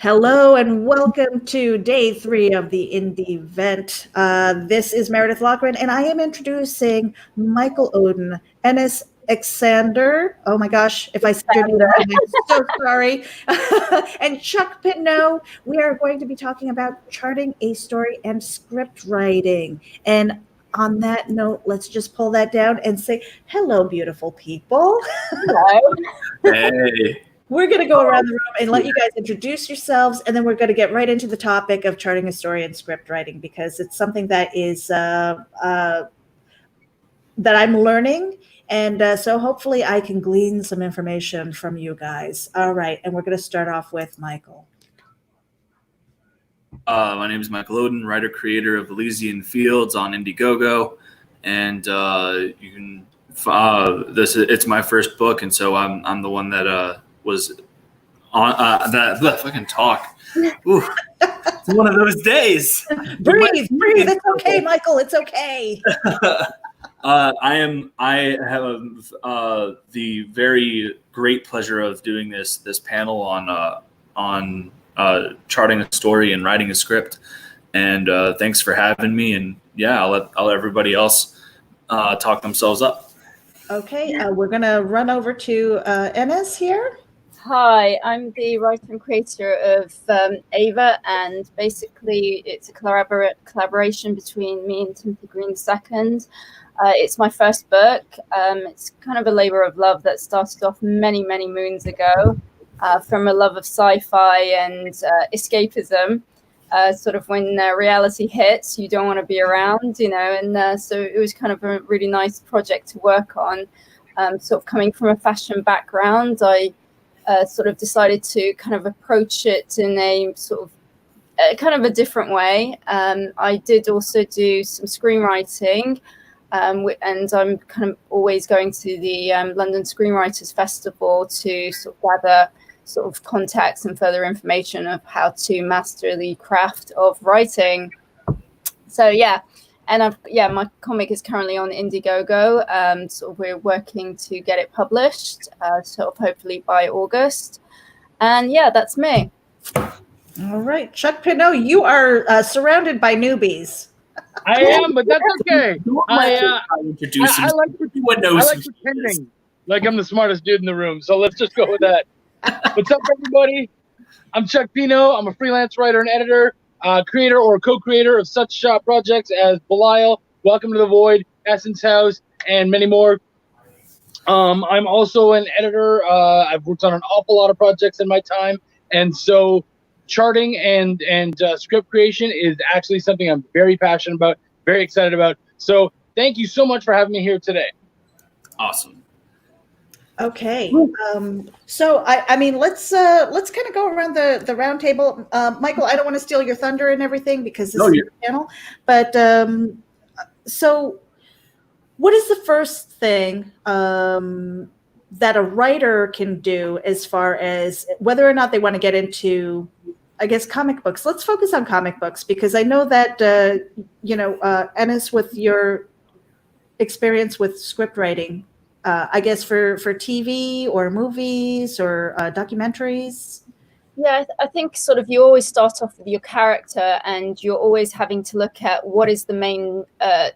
Hello and welcome to day 3 of the Indie event. This is Meredith Lochran, and I am introducing Michael Oden, Ennis Alexander. Oh my gosh, if I said your name wrong, I'm so sorry. And Chuck Pitno. We are going to be talking about charting a story and script writing. And on that note, let's just pull that down and say, hello, beautiful people. Hello. Hey. We're going to go around the room and let you guys introduce yourselves, and then we're going to get right into the topic of charting a story and script writing, because it's something that is that I'm learning, and so hopefully I can glean some information from you guys. All right, and we're going to start off with Michael. My name is Michael Oden, writer-creator of Elysian Fields on Indiegogo, and you can. It's my first book, and so I'm the one that was on that fucking talk. Ooh, it's one of those days. Breathe. It's okay, Michael. It's okay. I have the very great pleasure of doing this panel on charting a story and writing a script. And thanks for having me. And yeah, I'll let everybody else talk themselves up. Okay, we're gonna run over to Ennis here. Hi, I'm the writer and creator of Ava, and basically it's a collaboration between me and Timothy Green II. It's my first book. It's kind of a labor of love that started off many, many moons ago from a love of sci-fi and escapism. Sort of when reality hits, you don't want to be around, and so it was kind of a really nice project to work on. Sort of coming from a fashion background, I sort of decided to kind of approach it in a sort of kind of a different way. I did also do some screenwriting, and I'm kind of always going to the London Screenwriters Festival to sort of gather sort of contacts and further information of how to master the craft of writing. So yeah, and my comic is currently on Indiegogo. So we're working to get it published, sort of hopefully by August. And yeah, that's me. All right, Chuck Pitno, you are surrounded by newbies. I am, but that's okay. I like pretending like I'm the smartest dude in the room. So let's just go with that. What's up, everybody? I'm Chuck Pitno. I'm a freelance writer and editor, creator or co-creator of such projects as Belial, Welcome to the Void, Essence House, and many more. I'm also an editor. I've worked on an awful lot of projects in my time, and so charting and script creation is actually something I'm very passionate about, very excited about. So thank you so much for having me here today. Awesome. Okay, so I mean, let's kind of go around the round table. Michael, I don't want to steal your thunder and everything because this is your panel, but so what is the first thing that a writer can do as far as whether or not they want to get into, I guess, comic books? Let's focus on comic books, because I know that Ennis, with your experience with script writing, I guess for TV or movies or documentaries. Yeah, I think sort of you always start off with your character, and you're always having to look at what is the main,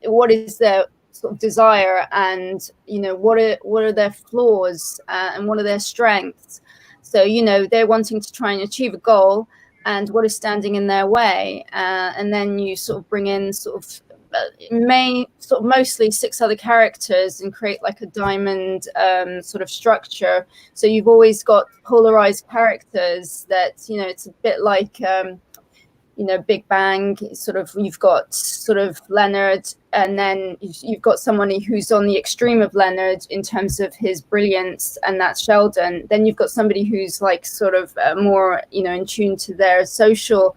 what is their sort of desire, and what are their flaws and what are their strengths. So they're wanting to try and achieve a goal, and what is standing in their way, and then you sort of bring in sort of mostly 6 other characters and create like a diamond sort of structure. So you've always got polarized characters that it's a bit like Big Bang. Sort of you've got sort of Leonard, and then you've got somebody who's on the extreme of Leonard in terms of his brilliance, and that's Sheldon. Then you've got somebody who's like sort of more in tune to their social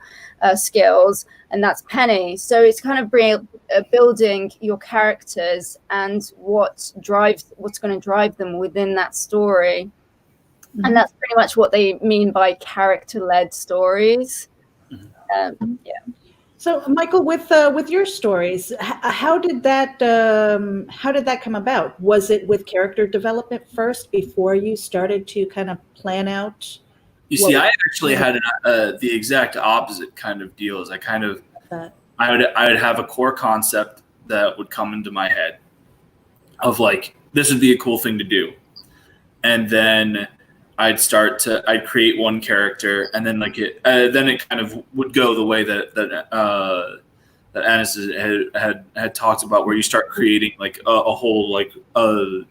skills, and that's Penny. So it's kind of building your characters and what's going to drive them within that story. Mm-hmm. And that's pretty much what they mean by character-led stories. Yeah. So, Michael, with your stories, how did that come about? Was it with character development first before you started to kind of plan out You see, I actually had the exact opposite kind of deal. Is I would have a core concept that would come into my head of like, this would be a cool thing to do, and then I'd create one character, and then then it kind of would go the way that Anis had talked about, where you start creating like a whole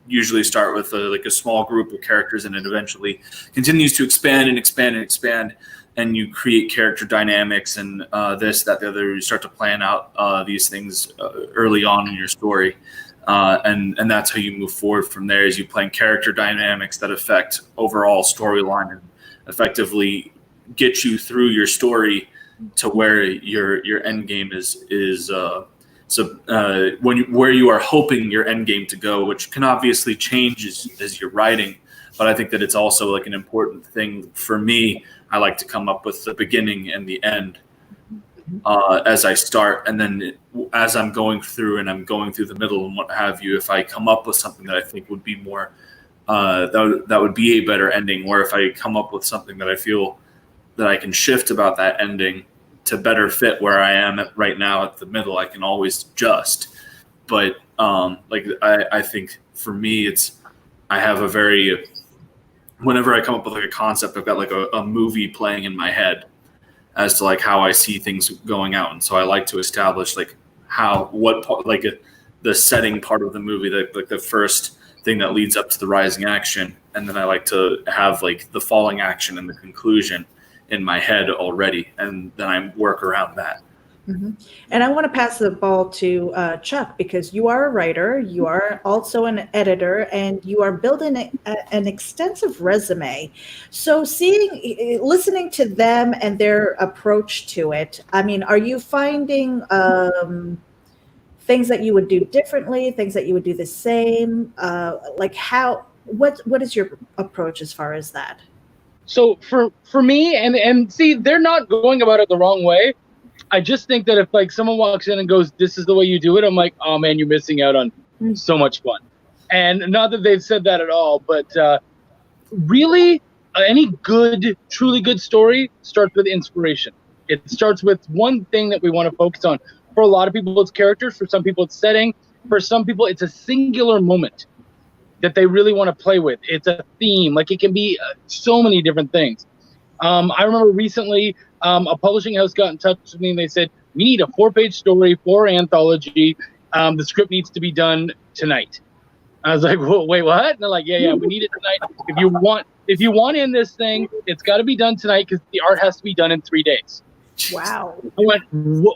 usually start with a small group of characters, and it eventually continues to expand and expand and expand, and you create character dynamics and this, that, the other. You start to plan out these things early on in your story, and that's how you move forward from there. Is you plan character dynamics that affect overall storyline and effectively get you through your story to where your end game is where you are hoping your end game to go, which can obviously change as you're writing. But I think that it's also like an important thing for me. I like to come up with the beginning and the end as I start, and then as I'm going through the middle and what have you, if I come up with something that I think would be more that would be a better ending, or if I come up with something that I feel that I can shift about that ending to better fit where I am right now at the middle, I can always adjust. But I think for me, I have whenever I come up with like a concept, I've got like a movie playing in my head as to like how I see things going out. And so I like to establish like the setting part of the movie, like the first thing that leads up to the rising action. And then I like to have like the falling action and the conclusion in my head already, and then I work around that. Mm-hmm. And I want to pass the ball to Chuck, because you are a writer, you are also an editor, and you are building an extensive resume. So listening to them and their approach to it, I mean, are you finding things that you would do differently, things that you would do the same? What is your approach as far as that? So for me, and see, they're not going about it the wrong way. I just think that if like someone walks in and goes, "This is the way you do it," I'm like, "Oh man, you're missing out on so much fun." And not that they've said that at all, but really, any truly good story starts with inspiration. It starts with one thing that we want to focus on. For a lot of people, it's characters. For some people, it's setting. For some people, it's a singular moment that they really want to play with. It's a theme. Like, it can be so many different things. I remember recently a publishing house got in touch with me and they said, "We need a 4-page story for anthology. The script needs to be done tonight." I was like, "Whoa, wait, what?" And they're like, yeah, we need it tonight. If you want in this thing, it's got to be done tonight because the art has to be done in 3 days. Wow. I went,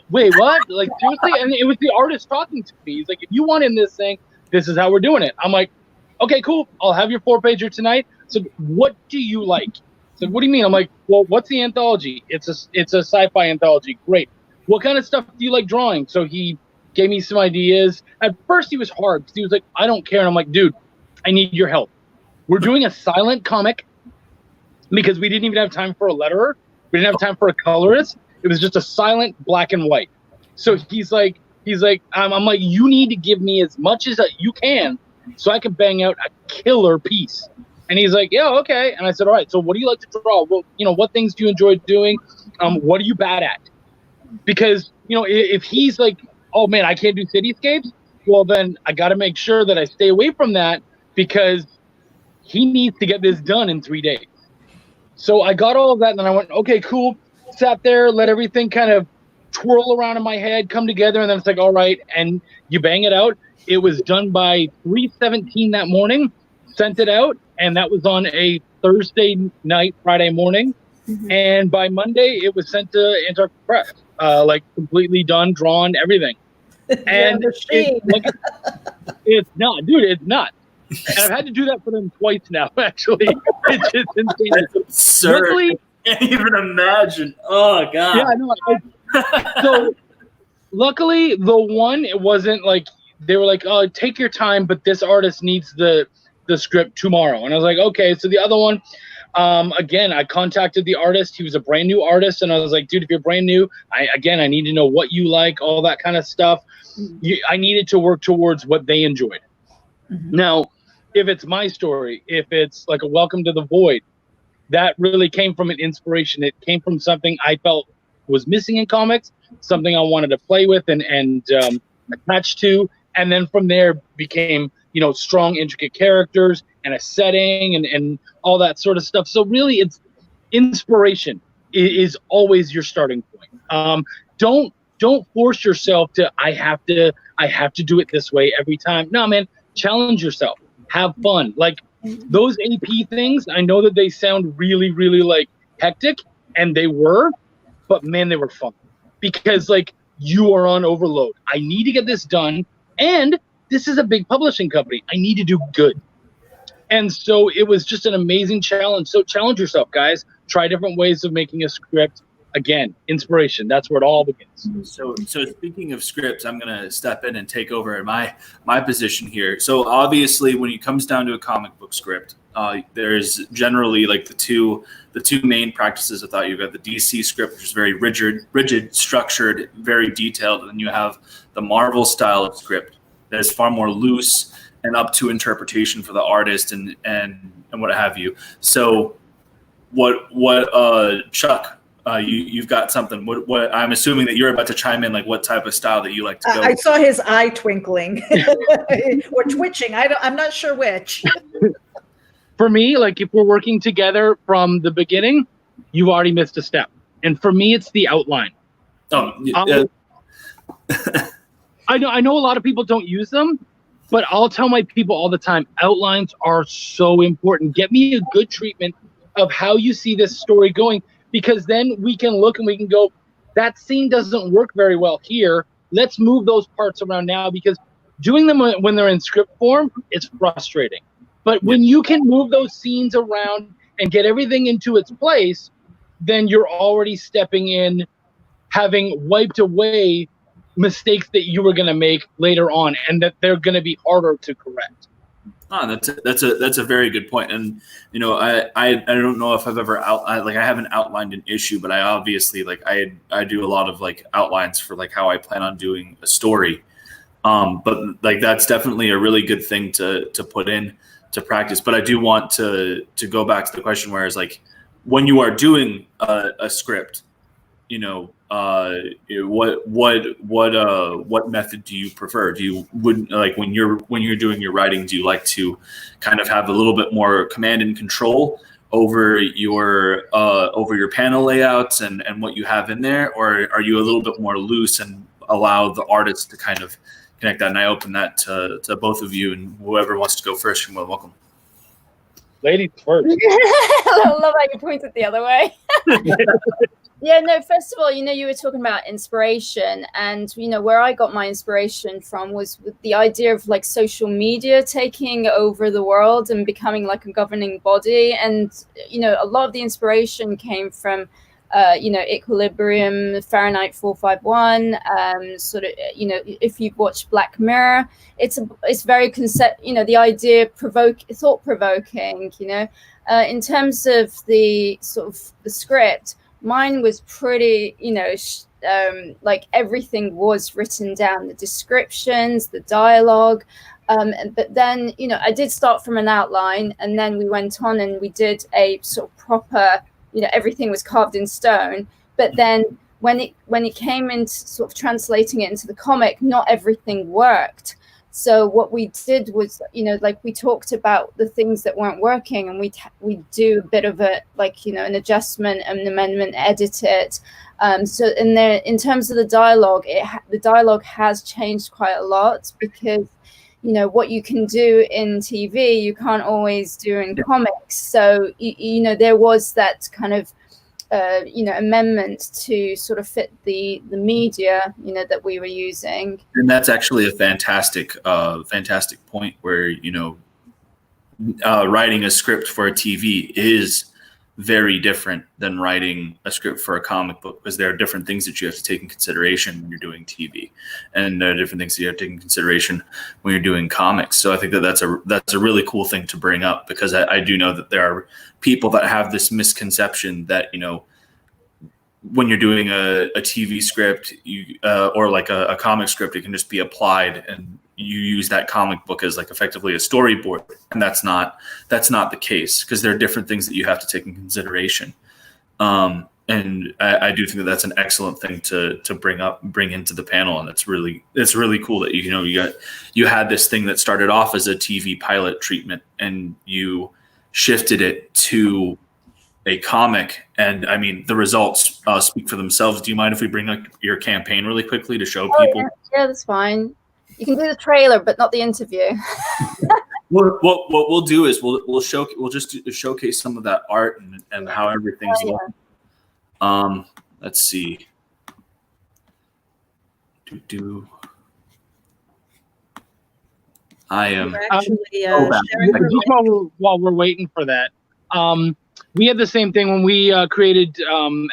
"Wait, what?" Like, seriously? And it was the artist talking to me. He's like, "If you want in this thing, this is how we're doing it." I'm like, "Okay, cool. I'll have your 4-pager tonight." So what do you like? So what do you mean? I'm like, "Well, what's the anthology?" It's a sci-fi anthology. Great. What kind of stuff do you like drawing? So he gave me some ideas. At first he was hard because he was like, "I don't care." And I'm like, "Dude, I need your help. We're doing a silent comic because we didn't even have time for a letterer. We didn't have time for a colorist. It was just a silent black and white." So he's like, I'm like, "You need to give me as much as you can so I can bang out a killer piece." And he's like, "Yeah, okay." And I said, "All right, so what do you like to draw? Well, what things do you enjoy doing? What are you bad at?" Because, if he's like, "Oh man, I can't do cityscapes," well then I got to make sure that I stay away from that because he needs to get this done in 3 days. So I got all of that and then I went, "Okay, cool." Sat there, let everything kind of twirl around in my head, come together, and then it's like, all right, and you bang it out. It was done by 3:17 that morning, sent it out, and that was on a Thursday night, Friday morning. Mm-hmm. And by Monday, it was sent to Antarctic Press, completely done, drawn, everything. And it's not, dude, it's not. And I've had to do that for them twice now, actually. It's just insane. That's absurd. Luckily, I can't even imagine. Oh, God. Yeah, I know. So, luckily, the one, it wasn't like, they were like, "Oh, take your time, but this artist needs the script tomorrow." And I was like, "Okay." So the other one, again, I contacted the artist. He was a brand new artist. And I was like, "Dude, if you're brand new, I need to know what you like, all that kind of stuff." I needed to work towards what they enjoyed. Mm-hmm. Now, if it's my story, if it's like a Welcome to the Void, that really came from an inspiration. It came from something I felt was missing in comics, something I wanted to play with and attach to. And then from there became, strong, intricate characters and a setting and all that sort of stuff. So really it's inspiration is always your starting point. Don't force yourself to, I have to do it this way every time. No, man, challenge yourself. Have fun. Like those AP things, I know that they sound really, really like hectic, and they were, but man, they were fun because like you are on overload. I need to get this done. And this is a big publishing company. I need to do good. And so it was just an amazing challenge. So challenge yourself, guys. Try different ways of making a script. Again, inspiration. That's where it all begins. So speaking of scripts, I'm going to step in and take over my position here. So obviously, when it comes down to a comic book script, there's generally like the two main practices. I thought you've got the DC script, which is very rigid, structured, very detailed, and then you have the Marvel style of script that is far more loose and up to interpretation for the artist and what have you. So what Chuck? You've got something. What I'm assuming that you're about to chime in. Like, what type of style that you like to go? I saw his eye twinkling or twitching. I'm not sure which. For me, like if we're working together from the beginning, you've already missed a step. And for me, it's the outline. Oh, I know a lot of people don't use them, but I'll tell my people all the time, outlines are so important. Get me a good treatment of how you see this story going. Because then we can look and we can go, that scene doesn't work very well here. Let's move those parts around now, because doing them when they're in script form, it's frustrating. But when you can move those scenes around and get everything into its place, then you're already stepping in, having wiped away mistakes that you were going to make later on and that they're going to be harder to correct. Oh, that's a very good point. And I don't know if I've ever I haven't outlined an issue, but I obviously I do a lot of like outlines for like how I plan on doing a story. But like that's definitely a really good thing to put in to practice. But I do want to go back to the question where it's like when you are doing a script, what method do you prefer? When you're doing your writing, do you like to kind of have a little bit more command and control over your panel layouts and what you have in there, or are you a little bit more loose and allow the artist to kind of connect that? And I open that to both of you, and whoever wants to go first, you're welcome. Ladies first. I love how you pointed the other way. Yeah, no, first of all, you were talking about inspiration, and, where I got my inspiration from was with the idea of like social media taking over the world and becoming like a governing body. And, a lot of the inspiration came from, Equilibrium, Fahrenheit 451, if you've watched Black Mirror, it's very the idea thought provoking, in terms of the sort of the script. Mine was pretty, like everything was written down, the descriptions, the dialogue. But then, I did start from an outline, and then we went on and we did a sort of proper, everything was carved in stone. But then when it came into sort of translating it into the comic, not everything worked. So what we did was, we talked about the things that weren't working, and we do a bit of a an adjustment, an amendment, edit it. So in terms of the dialogue, the dialogue has changed quite a lot, because what you can do in TV, you can't always do in comics. So there was that kind of amendment to sort of fit the media that we were using. And that's actually a fantastic point where writing a script for a TV is very different than writing a script for a comic book, because there are different things that you have to take in consideration when you're doing TV, and there are different things that you have to take in consideration when you're doing comics. So I think that's a really cool thing to bring up, because I do know that there are people that have this misconception that when you're doing a TV script, or like a comic script, it can just be applied you use that comic book as like effectively a storyboard, and that's not the case, because there are different things that you have to take in consideration. And I do think that that's an excellent thing to bring into the panel, and it's really cool that you had this thing that started off as a TV pilot treatment, and you shifted it to a comic, and I mean the results speak for themselves. Do you mind if we bring up your campaign really quickly to show people? Yeah, that's fine. You can do the trailer, but not the interview. What we'll do is we'll just showcase some of that art and how everything's looking. Let's see. I am actually while we're waiting for that. We had the same thing when we created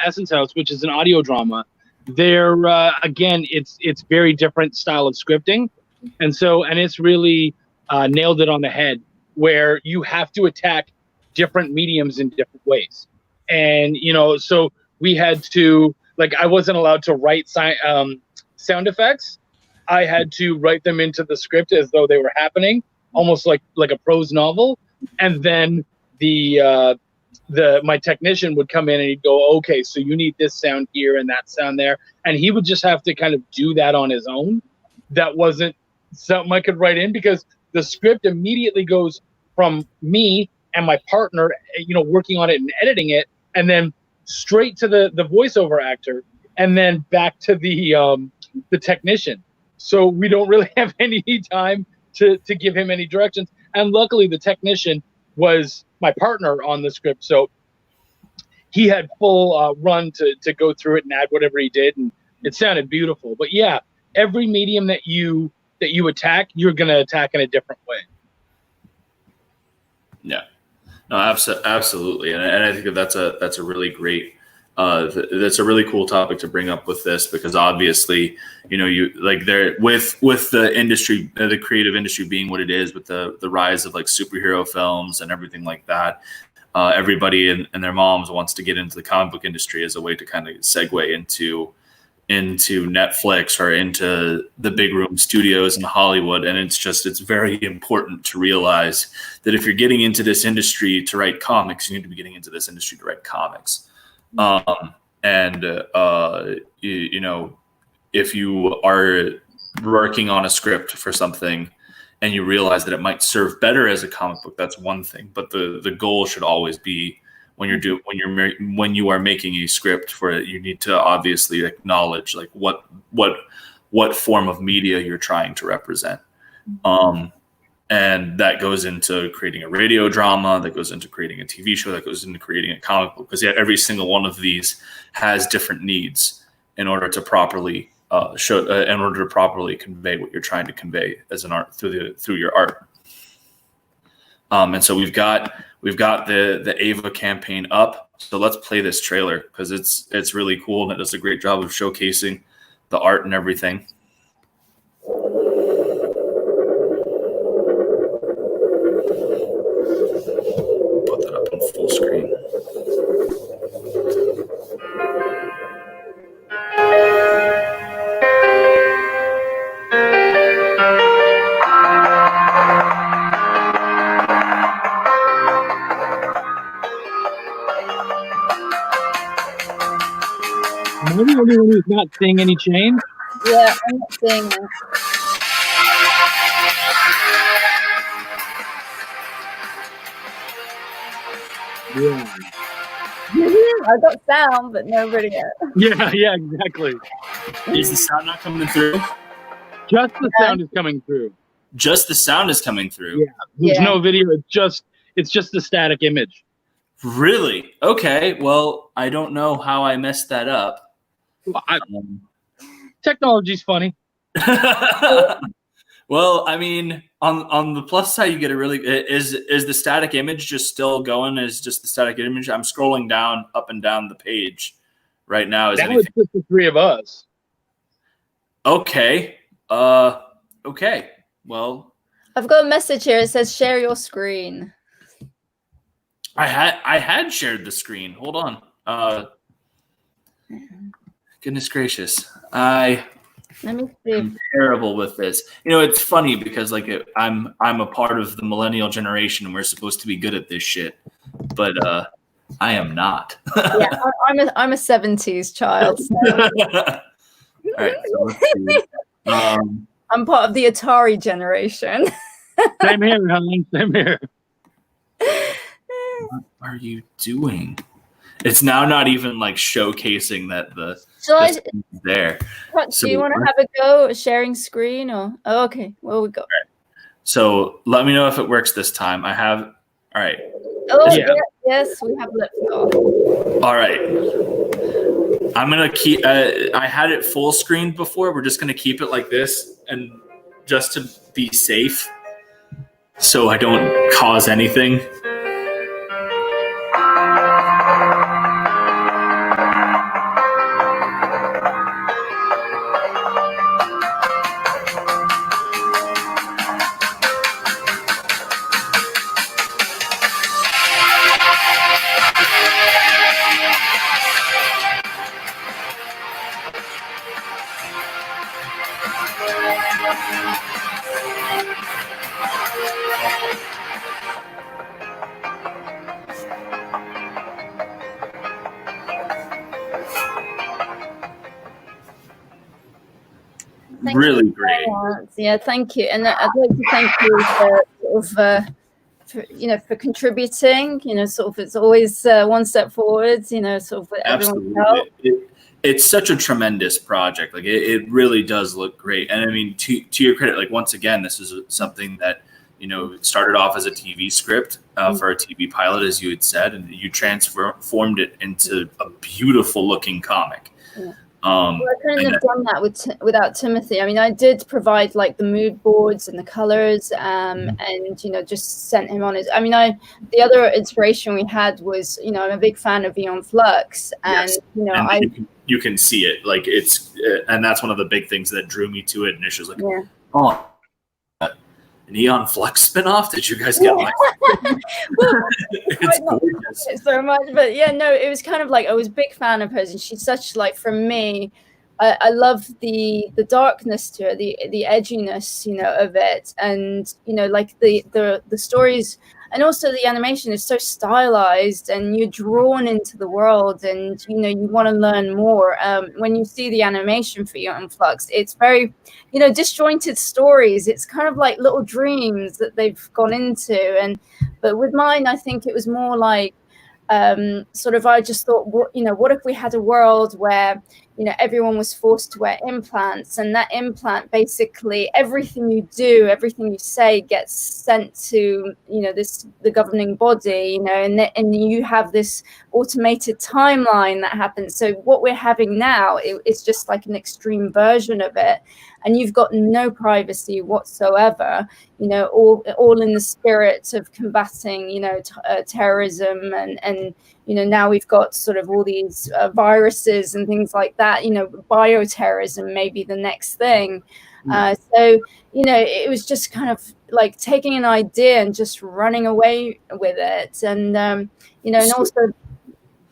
Essence House, which is an audio drama. There again, it's very different style of scripting, and it's really nailed it on the head, where you have to attack different mediums in different ways. And so we had to, like, I wasn't allowed to write sound effects. I had to write them into the script as though they were happening, almost like a prose novel. And then my technician would come in and he'd go, okay, so you need this sound here and that sound there, and he would just have to kind of do that on his own. That wasn't something I could write in, because the script immediately goes from me and my partner, working on it and editing it, and then straight to the voiceover actor, and then back to the technician. So we don't really have any time to give him any directions. And luckily the technician was my partner on the script, so he had full run to go through it and add whatever he did, and it sounded beautiful. But yeah, every medium that you attack, you're going to attack in a different way. Yeah, no, absolutely, and I think that's a really great, that's a really cool topic to bring up with this, because obviously, you like there with the industry, the creative industry being what it is, with the rise of like superhero films and everything like that. Everybody and their moms wants to get into the comic book industry as a way to kind of segue into Netflix or into the big room studios in Hollywood. And it's very important to realize that if you're getting into this industry to write comics, you need to be getting into this industry to write comics. If you are working on a script for something and you realize that it might serve better as a comic book, that's one thing. But the goal should always be, when you are making a script for it, you need to obviously acknowledge like what form of media you're trying to represent. And that goes into creating a radio drama, that goes into creating a TV show, that goes into creating a comic book, because every single one of these has different needs in order to properly convey what you're trying to convey as an art through your art. And so we've got the Ava campaign up. So let's play this trailer, because it's really cool, and it does a great job of showcasing the art and everything. Put that up on full screen. Am I the only one who's not seeing any change? Yeah, I'm not seeing that. Yeah. I got sound, but no video. Yeah, exactly. Is the sound not coming through? Just the sound is coming through. Just the sound is coming through. Yeah. There's no video. It's just the static image. Really? Okay. Well, I don't know how I messed that up. Technology's funny. Well, I mean, on the plus side, you get a really is the static image just still going as just the static image? I'm scrolling down up and down the page right now. That was just the three of us. Okay. Okay. Well, I've got a message here. It says share your screen. I had shared the screen. Hold on. Goodness gracious. Let me see. I'm terrible with this. It's funny because I'm a part of the millennial generation and we're supposed to be good at this shit, but I am not. Yeah, I'm a 70s child. So. All right, so let's see. I'm part of the Atari generation. Same here, honey. Same here. What are you doing? It's now not even like showcasing that the there. Do you want to have a go at sharing screen or? Oh, okay. Well, we go. Right. So let me know if it works this time. I have. All right. Oh yeah. Yes, we have liftoff. All right. I'm gonna keep. I had it full screen before. We're just gonna keep it like this, and just to be safe, so I don't cause anything. Really great. Yeah, thank you, and I'd like to thank you for contributing. It's always one step forward. With everyone's help. It's such a tremendous project. Like it really does look great. And I mean, to your credit, like once again, this is something that started off as a TV script for a TV pilot, as you had said, and you transformed it into a beautiful looking comic. Yeah. I couldn't have done that without Timothy. I mean, I did provide like the mood boards and the colors, and just sent him on his. I mean, the other inspiration we had was, I'm a big fan of Eon Flux, and yes. You can see it, like it's, and that's one of the big things that drew me to it initially. Like, oh, an Eon Flux spinoff? Did you guys get my? It's gorgeous. So much, but yeah, no, it was kind of like I was a big fan of hers, and she's such like, for me, I love the darkness to her, the edginess, of it, and like the stories. And also the animation is so stylized, and you're drawn into the world, and you want to learn more. When you see the animation for Eon Flux, it's very, disjointed stories. It's kind of like little dreams that they've gone into. But with mine, I think it was more like I just thought, what if we had a world where everyone was forced to wear implants, and that implant, basically everything you do, everything you say gets sent to the governing body, and you have this automated timeline that happens. So what we're having now is just like an extreme version of it, and you've got no privacy whatsoever, all in the spirit of combating terrorism, and now we've got sort of all these viruses and things like that. Bioterrorism may be the next thing. So it was just kind of like taking an idea and just running away with it. And and also,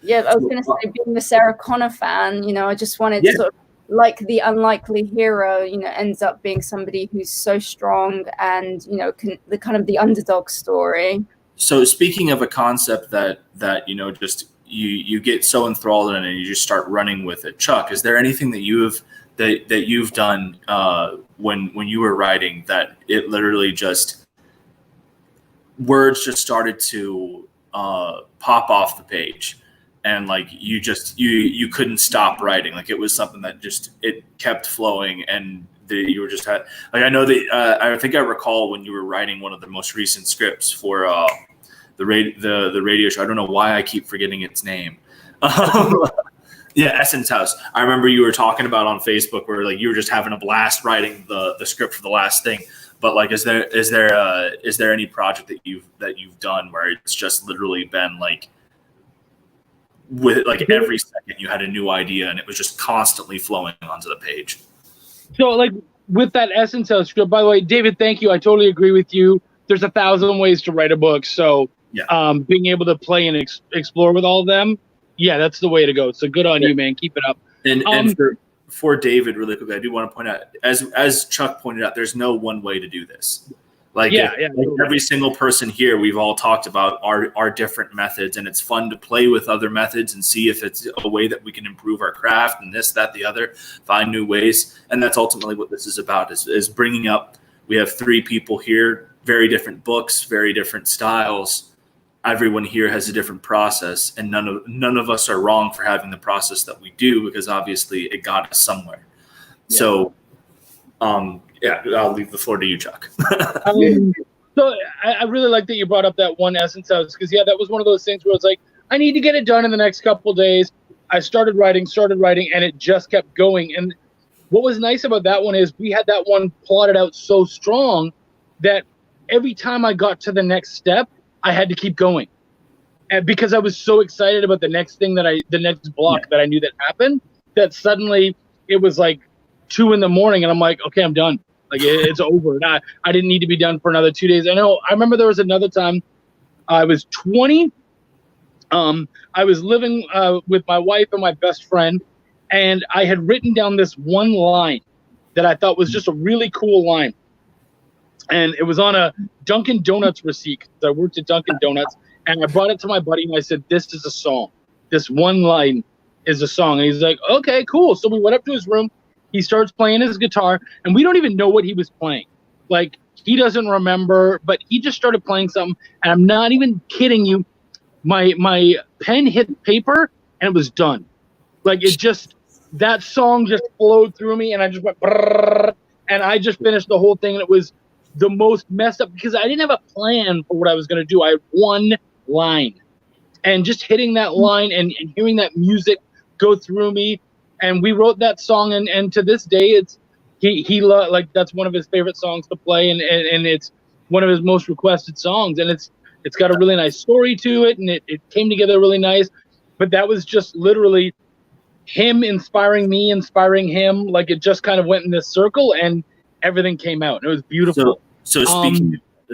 I was going to say, being a Sarah Connor fan, I just wanted to sort of, like the unlikely hero, ends up being somebody who's so strong, and the kind of the underdog story. So speaking of a concept that just you get so enthralled in it and you just start running with it, Chuck, is there anything that you've done when you were writing that it literally just words just started to pop off the page, and like you couldn't stop writing? Like it was something that just, it kept flowing, and you were just like, I know that I think I recall when you were writing one of the most recent scripts for the radio show. I don't know why I keep forgetting its name. Essence House. I remember you were talking about on Facebook where like you were just having a blast writing the script for the last thing. But like, is there any project that you've done where it's just literally been like, with like every second you had a new idea and it was just constantly flowing onto the page? So like with that Essence House script, by the way, David, thank you. I totally agree with you. There's 1,000 ways to write a book. So being able to play and explore with all of them, that's the way to go. So good on you, man. Keep it up. And for David, really quickly, I do want to point out, as Chuck pointed out, there's no one way to do this. Like, every single person here, we've all talked about our different methods, and it's fun to play with other methods and see if it's a way that we can improve our craft and this, that, the other, find new ways. And that's ultimately what this is about, is bringing up. We have 3 people here, very different books, very different styles. Everyone here has a different process, and none of us are wrong for having the process that we do, because obviously it got us somewhere. Yeah. So, I'll leave the floor to you, Chuck. So I really like that you brought up that one Essence House, because that was one of those things where it's like, I need to get it done in the next couple of days. I started writing, and it just kept going. And what was nice about that one is we had that one plotted out so strong that every time I got to the next step, I had to keep going. And because I was so excited about the next thing the next block that I knew that happened, that suddenly it was like 2 a.m. and I'm like, okay, I'm done. Like, it's over. And I didn't need to be done for another 2 days. I remember there was another time I was 20. I was living with my wife and my best friend, and I had written down this one line that I thought was just a really cool line. And it was on a Dunkin' Donuts receipt. I worked at Dunkin' Donuts, and I brought it to my buddy, and I said, this is a song. This one line is a song. And he's like, okay, cool. So we went up to his room. He starts playing his guitar, and we don't even know what he was playing. Like, he doesn't remember, but he just started playing something, and I'm not even kidding you. My pen hit paper, and it was done. Like, that song just flowed through me, and I just went, brrr, and I just finished the whole thing, and it was the most messed up, because I didn't have a plan for what I was going to do. I had one line, and just hitting that line and hearing that music go through me. And we wrote that song, and to this day, like, that's one of his favorite songs to play, and it's one of his most requested songs, and it's got a really nice story to it, and it came together really nice. But that was just literally him inspiring me, inspiring him. Like, it just kind of went in this circle, and everything came out. It was beautiful. So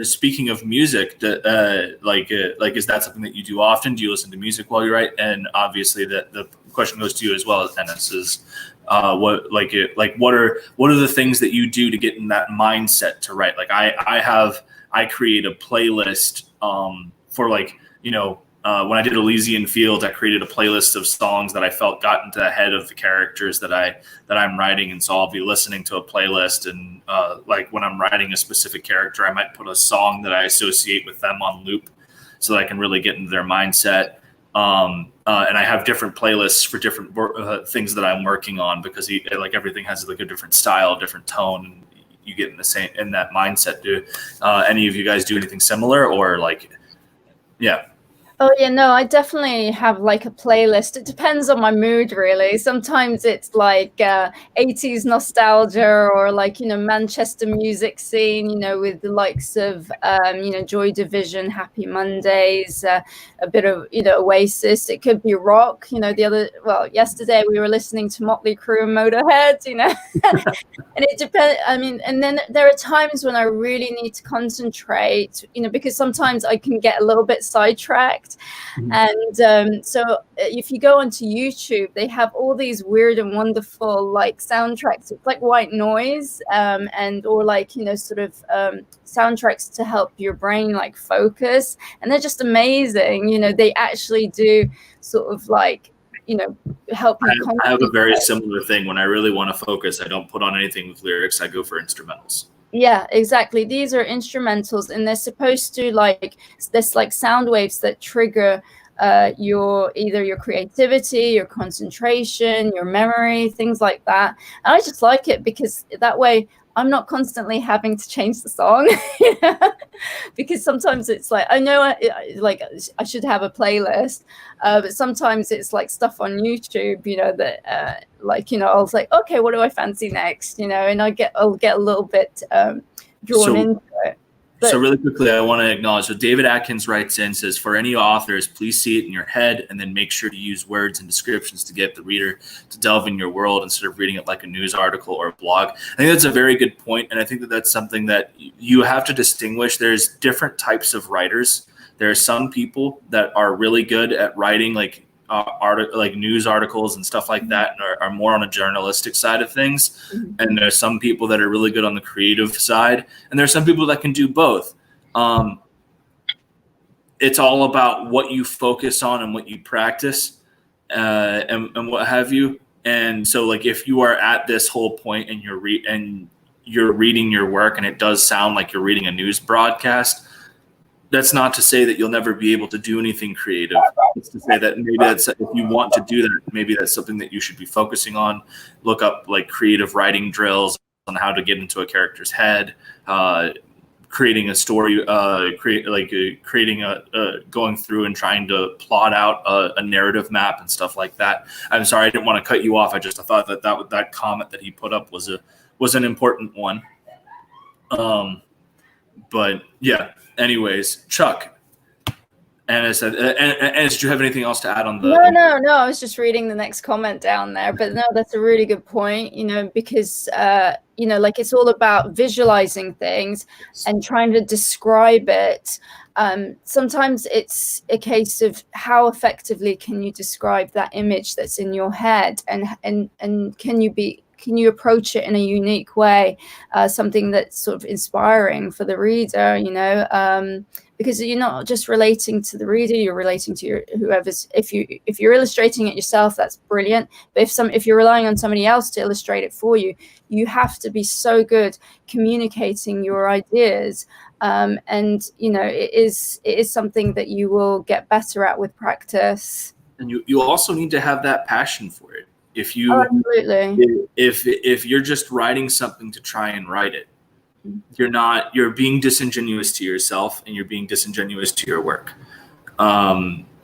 speaking of music, is that something that you do often? Do you listen to music while you write? And obviously, the question goes to you as well, as Ennis, is what are the things that you do to get in that mindset to write? Like, I create a playlist for, like, when I did Elysian Fields, I created a playlist of songs that I felt got into the head of the characters that I'm writing, and so I'll be listening to a playlist, and like, when I'm writing a specific character, I might put a song that I associate with them on loop, so that I can really get into their mindset. And I have different playlists for different things that I'm working on, because everything has like a different style, different tone, and you get in that mindset. Do any of you guys do anything similar, or like, yeah? Oh, yeah, no, I definitely have like a playlist. It depends on my mood, really. Sometimes it's like 80s nostalgia, or like, Manchester music scene, with the likes of, Joy Division, Happy Mondays, a bit of, Oasis. It could be rock, yesterday we were listening to Motley Crue and Motorhead, and it depends. I mean, and then there are times when I really need to concentrate, because sometimes I can get a little bit sidetracked. And so if you go onto YouTube, they have all these weird and wonderful like soundtracks. It's like white noise, or like, sort of soundtracks to help your brain like focus. And they're just amazing. They actually do sort of like, help you. I have a very similar thing. When I really want to focus, I don't put on anything with lyrics. I go for instrumentals. Yeah, exactly. These are instrumentals, and they're supposed to there's like sound waves that trigger either your creativity, your concentration, your memory, things like that. And I just like it because that way I'm not constantly having to change the song. Because sometimes it's like, I know I should have a playlist, but sometimes it's like stuff on YouTube, that I was like, okay, what do I fancy next? And I'll get a little bit drawn into it. So really quickly, I want to acknowledge. So David Atkins writes in, says, for any authors, please see it in your head and then make sure to use words and descriptions to get the reader to delve in your world instead of reading it like a news article or a blog. I think that's a very good point, and I think that that's something that you have to distinguish. There's different types of writers. There are some people that are really good at writing like like news articles and stuff like that, and are more on a journalistic side of things. And there's some people that are really good on the creative side, and there's some people that can do both. It's all about what you focus on and what you practice, and what have you. And so, like, if you are at this whole point and you're reading your work, and it does sound like you're reading a news broadcast, that's not to say that you'll never be able to do anything creative. It's to say that maybe if you want to do that, maybe that's something that you should be focusing on. Look up like creative writing drills on how to get into a character's head, creating a story, going through and trying to plot out a narrative map and stuff like that. I'm sorry, I didn't want to cut you off. I thought that comment that he put up was an important one. But yeah. Anyways, Chuck, Anna said, Anna, did you have anything else to add on the? No. I was just reading the next comment down there, but no, that's a really good point. Because like it's all about visualizing things and trying to describe it. Sometimes it's a case of how effectively can you describe that image that's in your head, and can you approach it in a unique way, something that's sort of inspiring for the reader, because you're not just relating to the reader, you're relating to whoever's. If you're illustrating it yourself, that's brilliant. But if you're relying on somebody else to illustrate it for you, you have to be so good communicating your ideas. And it is something that you will get better at with practice. And you also need to have that passion for it. If you're just writing something to try and write it, you're being disingenuous to yourself, and you're being disingenuous to your work.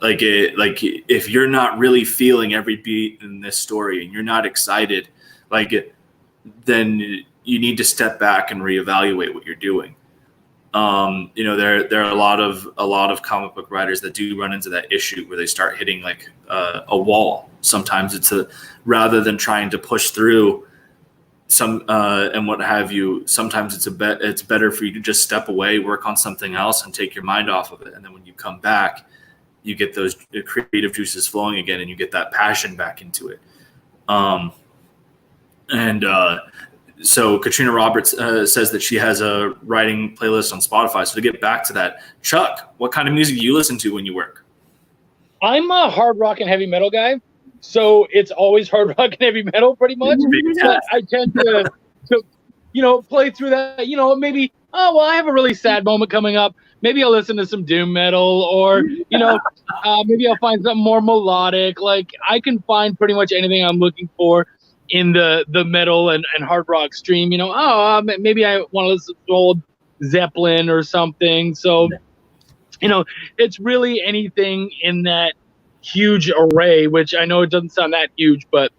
If you're not really feeling every beat in this story and you're not excited, then you need to step back and reevaluate what you're doing. There are a lot of comic book writers that do run into that issue where they start hitting a wall. Sometimes it's rather than trying to push through some and what have you. Sometimes it's better for you to just step away, work on something else, and take your mind off of it. And then when you come back, you get those creative juices flowing again, and you get that passion back into it. So Katrina Roberts says that she has a writing playlist on Spotify. So to get back to that, Chuck, what kind of music do you listen to when you work? I'm a hard rock and heavy metal guy, so it's always hard rock and heavy metal pretty much. But I tend to play through that. Maybe I have a really sad moment coming up. Maybe I'll listen to some doom metal, or maybe I'll find something more melodic. Like I can find pretty much anything I'm looking for in the metal and hard rock stream. Maybe I want to listen to old Zeppelin or something. So, it's really anything in that huge array, which I know it doesn't sound that huge, but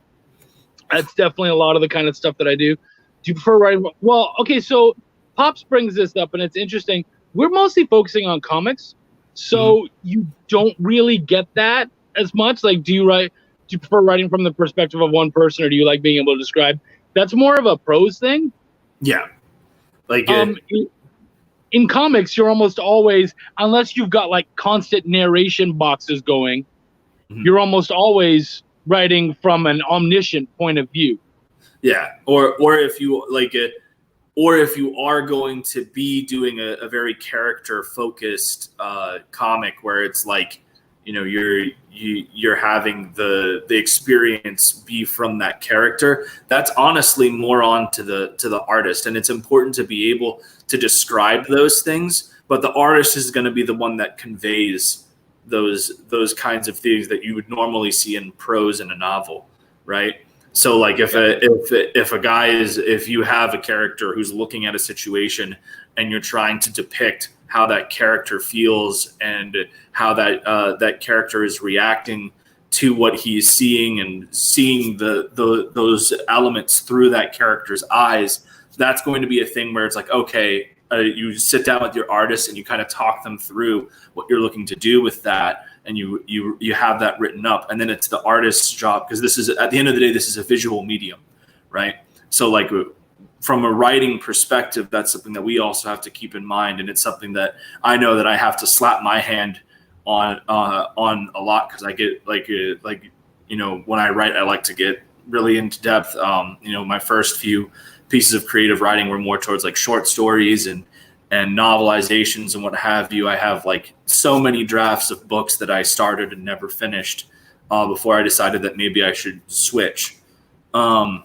that's definitely a lot of the kind of stuff that I do. Do you prefer writing? Well, okay, so Pops brings this up, and it's interesting. We're mostly focusing on comics, so you don't really get that as much. Like, do you prefer writing from the perspective of one person, or do you like being able to describe? That's more of a prose thing. Yeah. In comics, you're almost always, unless you've got like constant narration boxes going, you're almost always writing from an omniscient point of view. Yeah. Or if you or if you are going to be doing a very character focused comic where it's like, you're having the experience be from that character, that's honestly more on to the artist. And it's important to be able to describe those things, but the artist is going to be the one that conveys those kinds of things that you would normally see in prose in a novel, right? So like if you have a character who's looking at a situation and you're trying to depict how that character feels and how that character is reacting to what he's seeing, and seeing those elements through that character's eyes, that's going to be a thing where it's like, okay, you sit down with your artist and you kind of talk them through what you're looking to do with that, and you have that written up, and then it's the artist's job, because this is, at the end of the day, this is a visual medium, right? So like from a writing perspective, that's something that we also have to keep in mind, and it's something that I know that I have to slap my hand on a lot, because I get like when I write, I like to get really into depth. My first few pieces of creative writing were more towards like short stories and novelizations and what have you. I have like so many drafts of books that I started and never finished before I decided that maybe I should switch. But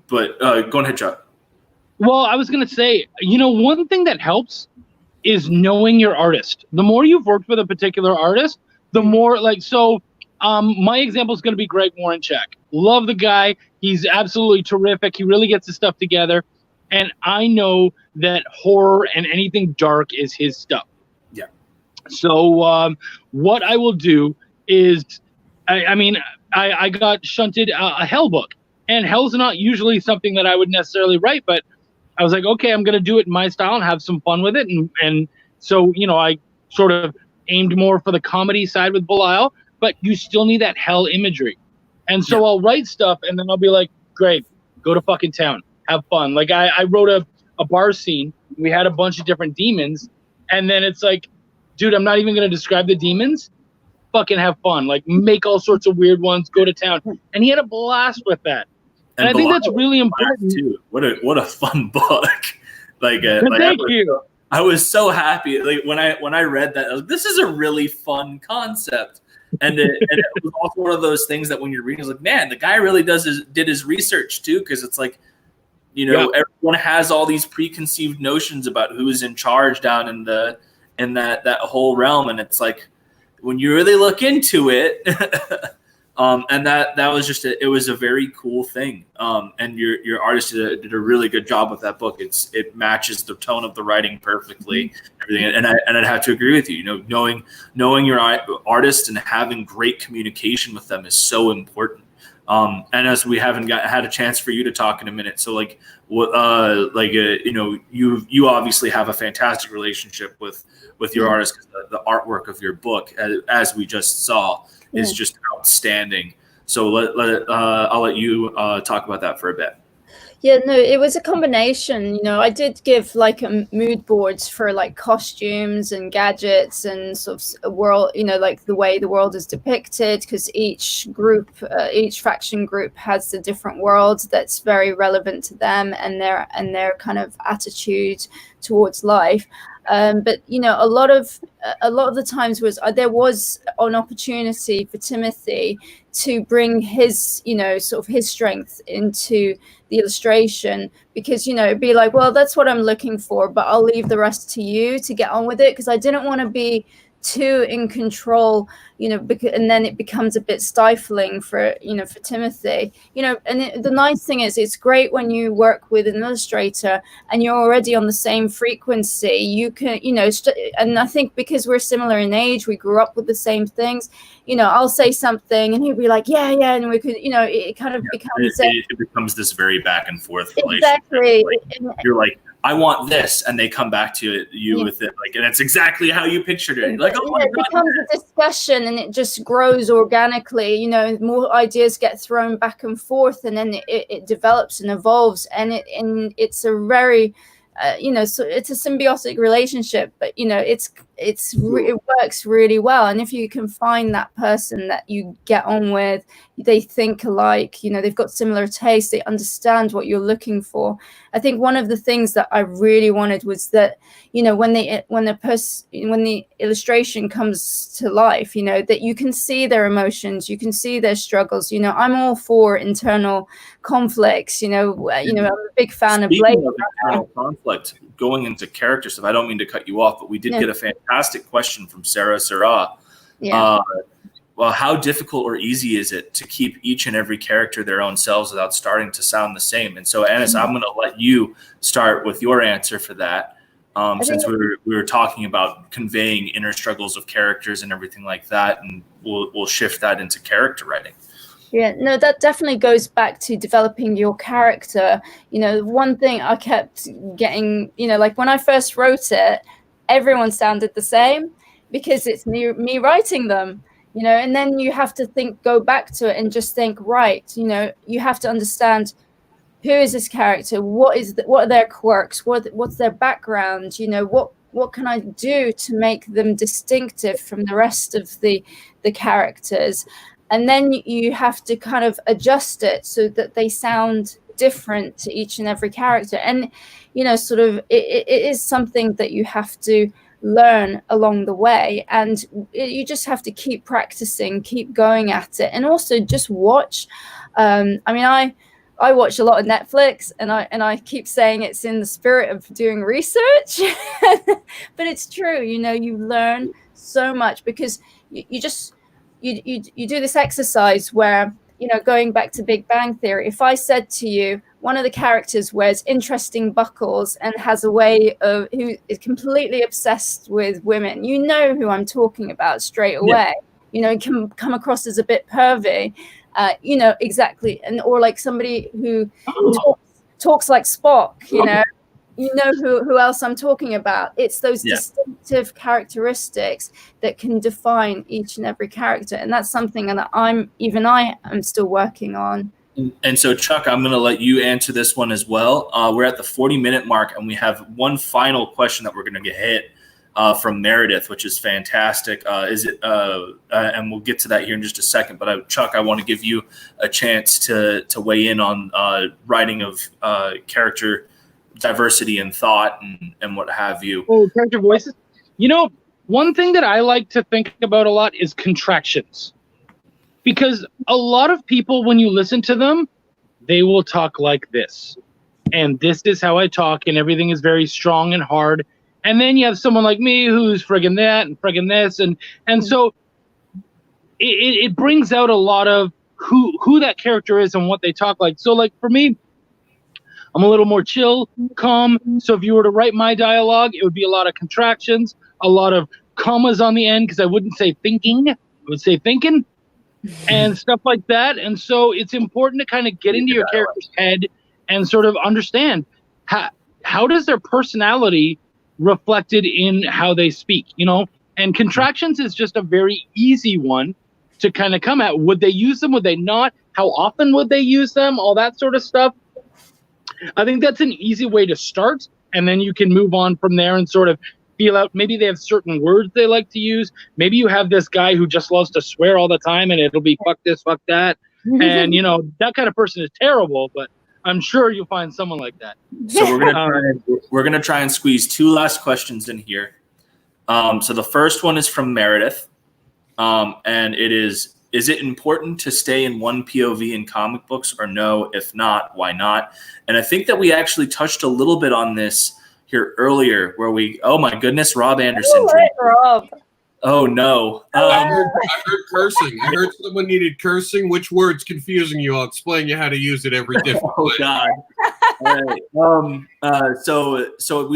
go ahead, Chuck. Well, I was going to say, one thing that helps is knowing your artist. The more you've worked with a particular artist, the more my example is going to be Greg Warrenchak. Love the guy. He's absolutely terrific. He really gets his stuff together. And I know that horror and anything dark is his stuff. Yeah. So what I will do is, I got shunted a Hell book. And Hell's not usually something that I would necessarily write, but I was like, okay, I'm going to do it in my style and have some fun with it. And so, I sort of aimed more for the comedy side with Belial, but you still need that Hell imagery. And so I'll write stuff and then I'll be like, great, go to fucking town. Have fun. Like I wrote a bar scene. We had a bunch of different demons. And then it's like, dude, I'm not even going to describe the demons. Fucking have fun. Like make all sorts of weird ones, go to town. And he had a blast with that. And I think that's really important too. What a fun book! Thank you. I was so happy. Like when I read that, I was like, this is a really fun concept. And it was also one of those things that when you're reading, it's like, man, the guy really did his research too, because it's like, everyone has all these preconceived notions about who's in charge down in that whole realm, and it's like when you really look into it. And that was it was a very cool thing. And your artist did a really good job with that book. It matches the tone of the writing perfectly, everything. And I'd have to agree with you. Knowing your artist and having great communication with them is so important. And as we haven't had a chance for you to talk in a minute, so you obviously have a fantastic relationship with your artist, because the artwork of your book, as we just saw, is just outstanding. So I'll let you talk about that for a bit. Yeah, no, it was a combination. I did give like mood boards for like costumes and gadgets and sort of a world, like the way the world is depicted, because each faction group has a different world that's very relevant to them and their kind of attitude towards life. But a lot of the times there was an opportunity for Timothy to bring his sort of his strength into the illustration, because it'd be like, well, that's what I'm looking for, but I'll leave the rest to you to get on with it, because I didn't want to be too in control, and then it becomes a bit stifling for Timothy, and the nice thing is it's great when you work with an illustrator and you're already on the same frequency. You can, and I think because we're similar in age, we grew up with the same things, I'll say something and he'll be like, yeah, and we could, it kind of becomes it becomes this very back and forth relationship. Exactly. You're like, I want this, and they come back to you with it, and it's exactly how you pictured it. You're like, oh my God. It becomes a discussion, and it just grows organically. More ideas get thrown back and forth, and then it develops and evolves, and it's a very, so it's a symbiotic relationship. But it works really well, and if you can find that person that you get on with, they think alike, they've got similar tastes, they understand what you're looking for. I think one of the things that I really wanted was that, when the illustration comes to life, that you can see their emotions, you can see their struggles. I'm all for internal conflicts. I'm a big fan of internal conflict. Going into character stuff, I don't mean to cut you off, but we did get a fantastic question from Sarah Sarah. Yeah. Well, how difficult or easy is it to keep each and every character their own selves without starting to sound the same? And so, Anis, I'm going to let you start with your answer for that, since we were talking about conveying inner struggles of characters and everything like that, and we'll shift that into character writing. Yeah, no, that definitely goes back to developing your character. One thing I kept getting, like when I first wrote it, everyone sounded the same because it's me writing them. And then you have to go back to it and just think, right, you have to understand, who is this character? What are their quirks? What's their background? what can I do to make them distinctive from the rest of the characters? And then you have to kind of adjust it so that they sound different to each and every character. And, sort of it is something that you have to learn along the way. And you just have to keep practicing, keep going at it. And also just watch. I watch a lot of Netflix, and I keep saying it's in the spirit of doing research, but it's true. You learn so much because you do this exercise where, going back to Big Bang Theory, if I said to you, one of the characters wears interesting buckles and has a way of, who is completely obsessed with women, you know who I'm talking about straight away. Can come across as a bit pervy. Exactly. And or like somebody who talks like Spock, who else I'm talking about. It's those distinctive characteristics that can define each and every character. And that's something that I am still working on. And so, Chuck, I'm going to let you answer this one as well. We're at the 40-minute mark, and we have one final question that we're going to get hit from Meredith, which is fantastic. And we'll get to that here in just a second. But Chuck, I want to give you a chance to weigh in on writing of character diversity and thought and what have you. Oh, character voices. One thing that I like to think about a lot is contractions. Because a lot of people, when you listen to them, they will talk like this. And this is how I talk, and everything is very strong and hard. And then you have someone like me who's friggin' that and friggin' this. And so it brings out a lot of who that character is and what they talk like. So, like, for me, I'm a little more chill, calm. So if you were to write my dialogue, it would be a lot of contractions, a lot of commas on the end, because I wouldn't say thinking. I would say thinking and stuff like that. And so it's important to kind of get into your character's head and sort of understand how does their personality reflected in how they speak, and contractions is just a very easy one to kind of come at. Would they use them? Would they not? How often would they use them? All that sort of stuff. I think that's an easy way to start, and then you can move on from there and sort of feel out. Maybe they have certain words they like to use. Maybe you have this guy who just loves to swear all the time, and it'll be fuck this, fuck that. And, that kind of person is terrible, but I'm sure you'll find someone like that. So we're gonna try and squeeze two last questions in here. So the first one is from Meredith, and it is it important to stay in one POV in comic books or no? If not, why not? And I think that we actually touched a little bit on this here earlier, where oh my goodness, Rob Anderson. Rob. Oh no! I heard cursing. I heard someone needed cursing. Which word's confusing you? I'll explain you how to use it every different way. Oh God! All right. So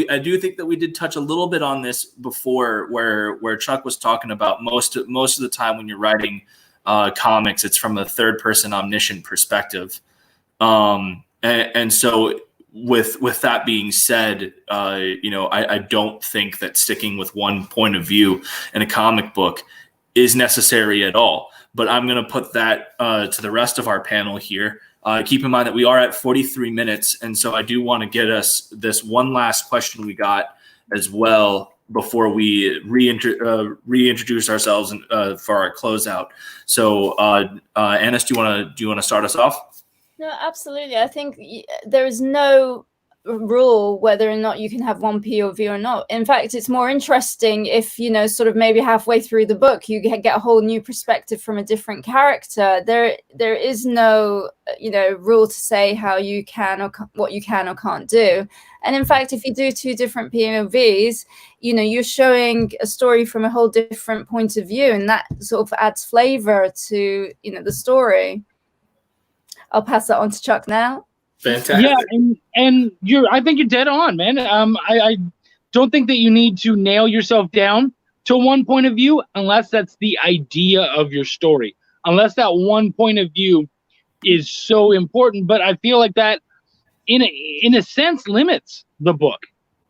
I do think that we did touch a little bit on this before, where Chuck was talking about most of the time when you're writing comics, it's from a third person omniscient perspective, and so. With that being said, I don't think that sticking with one point of view in a comic book is necessary at all. But I'm going to put that to the rest of our panel here. Keep in mind that we are at 43 minutes, and so I do want to get us this one last question we got as well before we reintroduce ourselves for our closeout. So, Anis, do you want to start us off? No, absolutely. I think there is no rule whether or not you can have one POV or not. In fact, it's more interesting if, sort of maybe halfway through the book, you get a whole new perspective from a different character. There is no, rule to say how you can or what you can or can't do. And in fact, if you do two different POVs, you're showing a story from a whole different point of view, and that sort of adds flavor to, the story. I'll pass that on to Chuck now. Fantastic. Yeah, and I think you're dead on, man. I don't think that you need to nail yourself down to one point of view unless that's the idea of your story. Unless that one point of view is so important, but I feel like that in a sense limits the book.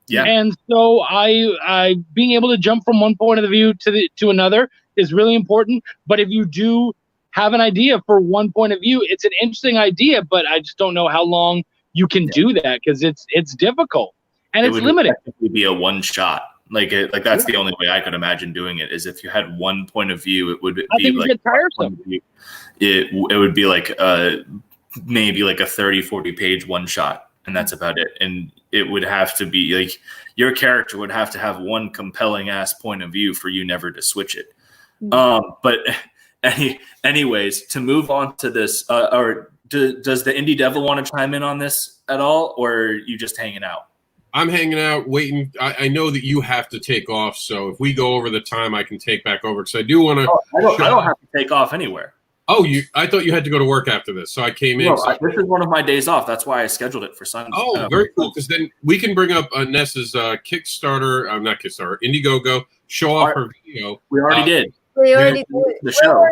Yeah. And so I being able to jump from one point of view to another is really important, but if you do have an idea for one point of view, it's an interesting idea, but I just don't know how long you can do that because it's difficult and it's limited. It would be a one shot. Like that's the only way I could imagine doing it, is if you had one point of view, it would be like get tiresome. It would be like maybe like a 30-40 page one shot, and that's about it. And it would have to be like your character would have to have one compelling ass point of view for you never to switch it. But anyways, to move on to this, does the Indie Devil want to chime in on this at all, or are you just hanging out? I'm hanging out, waiting. I know that you have to take off, so if we go over the time, I can take back over, because I do want to. I don't have to take off anywhere. Oh, I thought you had to go to work after this, so I came in. This is one of my days off. That's why I scheduled it for Sunday. Oh, very cool, because then we can bring up Nessa's Kickstarter, not Kickstarter, Indiegogo, show off her video. We already did. We already did the show.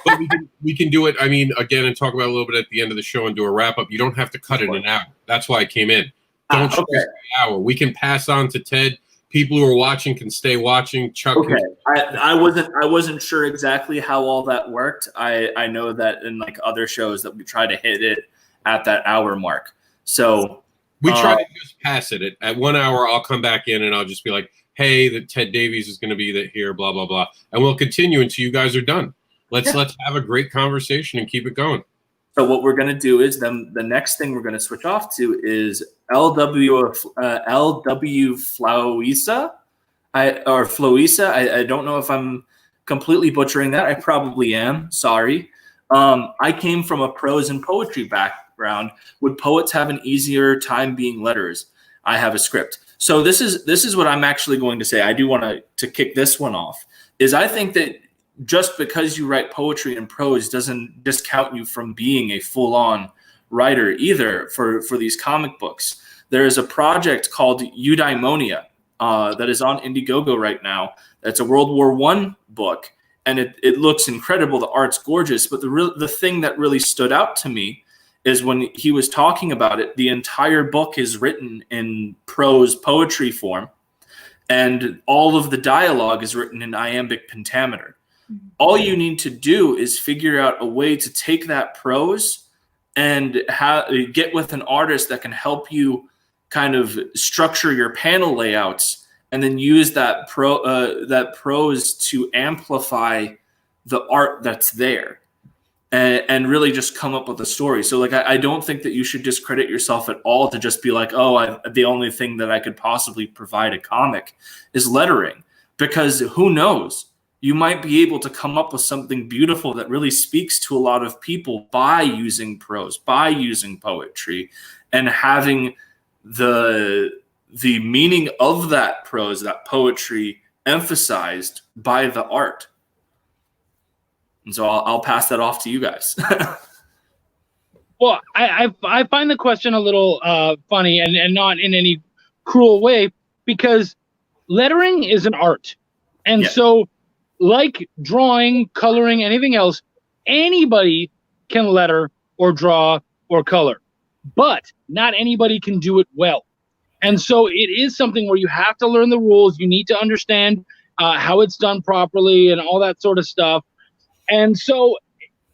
But we can do it, I mean, again, and talk about it a little bit at the end of the show and do a wrap-up. You don't have to cut it in an hour. That's why I came in. Don't show us the hour. We can pass on to Ted. People who are watching can stay watching. Chuck. Okay. I wasn't sure exactly how all that worked. I know that in like other shows that we try to hit it at that hour mark. So we try to just pass it. At 1 hour, I'll come back in and I'll just be like, hey, that Ted Davies is going to be here, blah, blah, blah. And we'll continue until you guys are done. Let's have a great conversation and keep it going. So what we're going to do is then the next thing we're going to switch off to is LW Floisa, or Floisa. I don't know if I'm completely butchering that. I probably am. Sorry. I came from a prose and poetry background. Would poets have an easier time being letters? I have a script. So this is what I'm actually going to say. I do want to kick this one off. Is I think that just because you write poetry and prose doesn't discount you from being a full-on writer either for these comic books. There is a project called Eudaimonia that is on Indiegogo right now. That's a World War I book, and it looks incredible. The art's gorgeous, but the thing that really stood out to me is when he was talking about it, the entire book is written in prose poetry form, and all of the dialogue is written in iambic pentameter. All you need to do is figure out a way to take that prose and get with an artist that can help you kind of structure your panel layouts, and then use that prose to amplify the art that's there, and really just come up with a story. So like, I don't think that you should discredit yourself at all to just be like, oh, the only thing that I could possibly provide a comic is lettering, because who knows? You might be able to come up with something beautiful that really speaks to a lot of people by using prose, by using poetry, and having the meaning of that prose, that poetry, emphasized by the art. And so I'll pass that off to you guys. Well, I find the question a little funny and not in any cruel way, because lettering is an art. And so like drawing, coloring, anything else, anybody can letter or draw or color, but not anybody can do it well. And so it is something where you have to learn the rules. You need to understand how it's done properly and all that sort of stuff. And so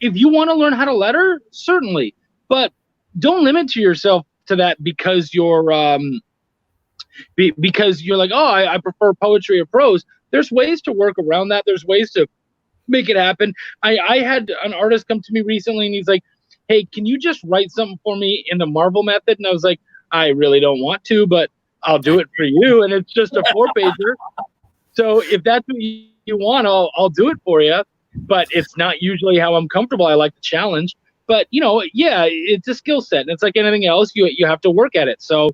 if you want to learn how to letter, certainly, but don't limit to yourself to that because you're like, oh, I prefer poetry or prose. There's ways to work around that. There's ways to make it happen. I had an artist come to me recently and he's like, hey, can you just write something for me in the Marvel method? And I was like, I really don't want to, but I'll do it for you. And it's just a 4-pager. So if that's what you want, I'll do it for you. But it's not usually how I'm comfortable. I like the challenge. But, you know, yeah, it's a skill set. And it's like anything else. You have to work at it. So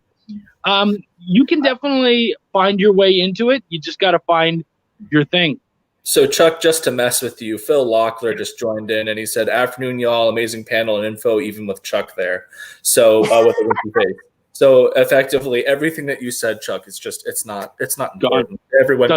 you can definitely find your way into it. You just got to find your thing. So, Chuck, just to mess with you, Phil Locklear just joined in, and he said, afternoon, y'all, amazing panel and info, even with Chuck there. So, with a winky face. So, effectively, everything that you said, Chuck, it's not important. Everyone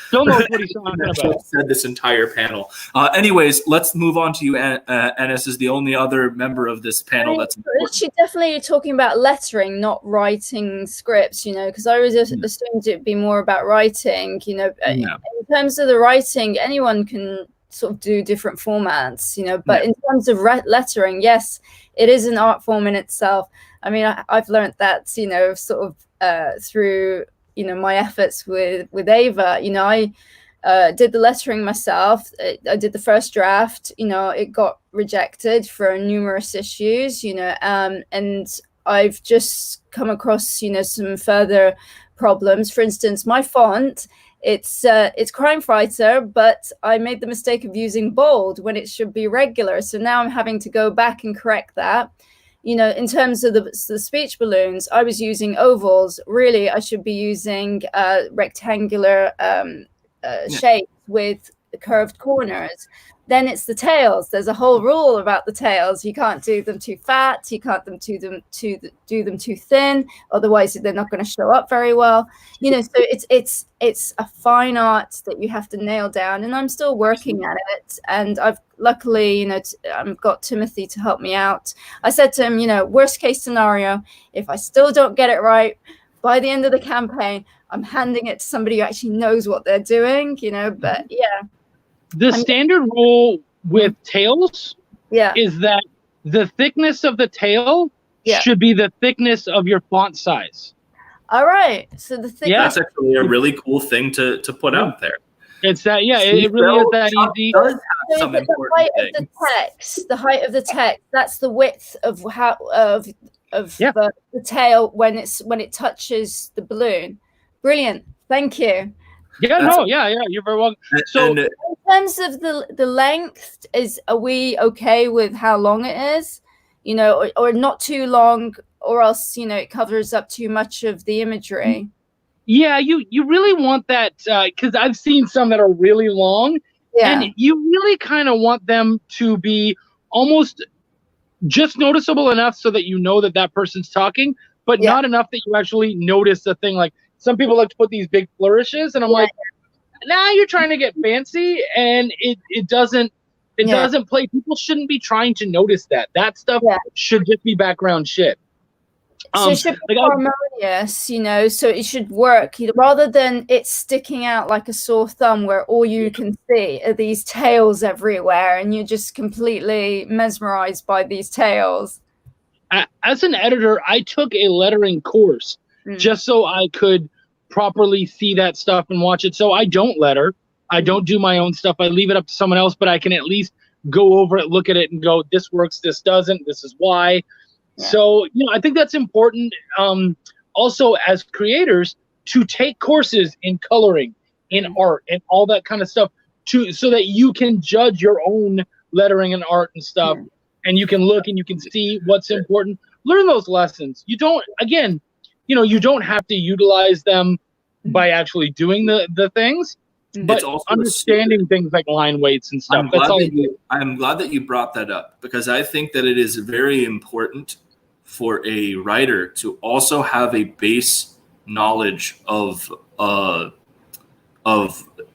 Phil knows what he's talking about. Said this entire panel. Anyways, let's move on to you. Ennis is the only other member of this panel that's important. She's definitely talking about lettering, not writing scripts, you know, because I always assumed it'd be more about writing, you know. In terms of the writing, anyone can sort of do different formats, you know, but in terms of lettering, yes, it is an art form in itself. I mean, I've learned that, you know, sort of through my efforts with Ava. I did the lettering myself. I did the first draft. It got rejected for numerous issues. And I've just come across some further problems. For instance, my font, it's Crime Fighter, but I made the mistake of using bold when it should be regular. So now I'm having to go back and correct that. In terms of the speech balloons, I was using ovals. Really, I should be using rectangular shapes with curved corners. Then it's the tails. There's a whole rule about the tails. You can't do them too fat. You can't do them too thin. Otherwise, they're not going to show up very well. So it's a fine art that you have to nail down. And I'm still working at it. And I've luckily, I've got Timothy to help me out. I said to him, worst case scenario, if I still don't get it right by the end of the campaign, I'm handing it to somebody who actually knows what they're doing. But yeah. The standard rule with tails is that the thickness of the tail should be the thickness of your font size. All right. So the thickness. Yeah, that's actually a really cool thing to put out there. It's that, it really is that easy. Does have some the height of the text, that's the width of the tail when it touches the balloon. Brilliant. Thank you. Yeah, you're very welcome. So in terms of the length, are we okay with how long it is? Or not too long, or else it covers up too much of the imagery. Yeah, you really want that, because I've seen some that are really long, and you really kind of want them to be almost just noticeable enough so that you know that person's talking, but not enough that you actually notice the thing. Like some people like to put these big flourishes, and I'm like, now you're trying to get fancy, and it doesn't play. People shouldn't be trying to notice that. That stuff should just be background shit. So it should be harmonious, so it should work rather than it sticking out like a sore thumb where all you can see are these tails everywhere and you're just completely mesmerized by these tails. As an editor, I took a lettering course just so I could properly see that stuff and watch it. So I don't letter. I don't do my own stuff. I leave it up to someone else, but I can at least go over it, look at it, and go, this works, this doesn't, this is why. So, I think that's important. Also, as creators, to take courses in coloring, in art, and all that kind of stuff, so that you can judge your own lettering and art and stuff, and you can look and you can see what's important. Learn those lessons. You don't have to utilize them by actually doing the things, but also understanding things like line weights and stuff. I'm glad that you brought that up, because I think that it is very important for a writer to also have a base knowledge of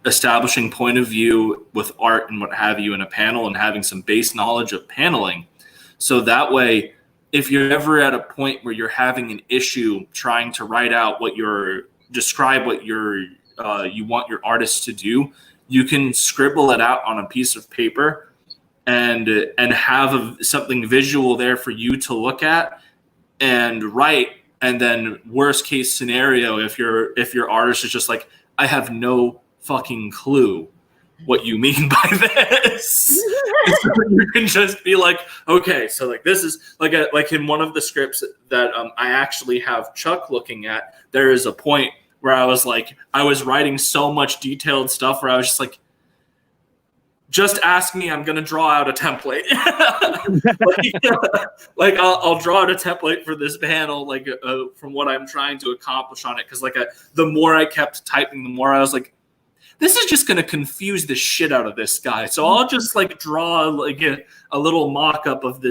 establishing point of view with art and what have you in a panel, and having some base knowledge of paneling. So that way, if you're ever at a point where you're having an issue trying to write out describe what you want your artist to do, you can scribble it out on a piece of paper and have something visual there for you to look at and write. And then worst case scenario, if your artist is just like, I have no fucking clue what you mean by this, so you can just be like, okay, so like this is like in one of the scripts that I actually have Chuck looking at, there is a point where I was writing so much detailed stuff where I was just like, just ask me, I'm going to draw out a template. I'll draw out a template for this panel, from what I'm trying to accomplish on it. Because the more I kept typing, the more I was like, this is just going to confuse the shit out of this guy. So I'll just draw a little mock-up of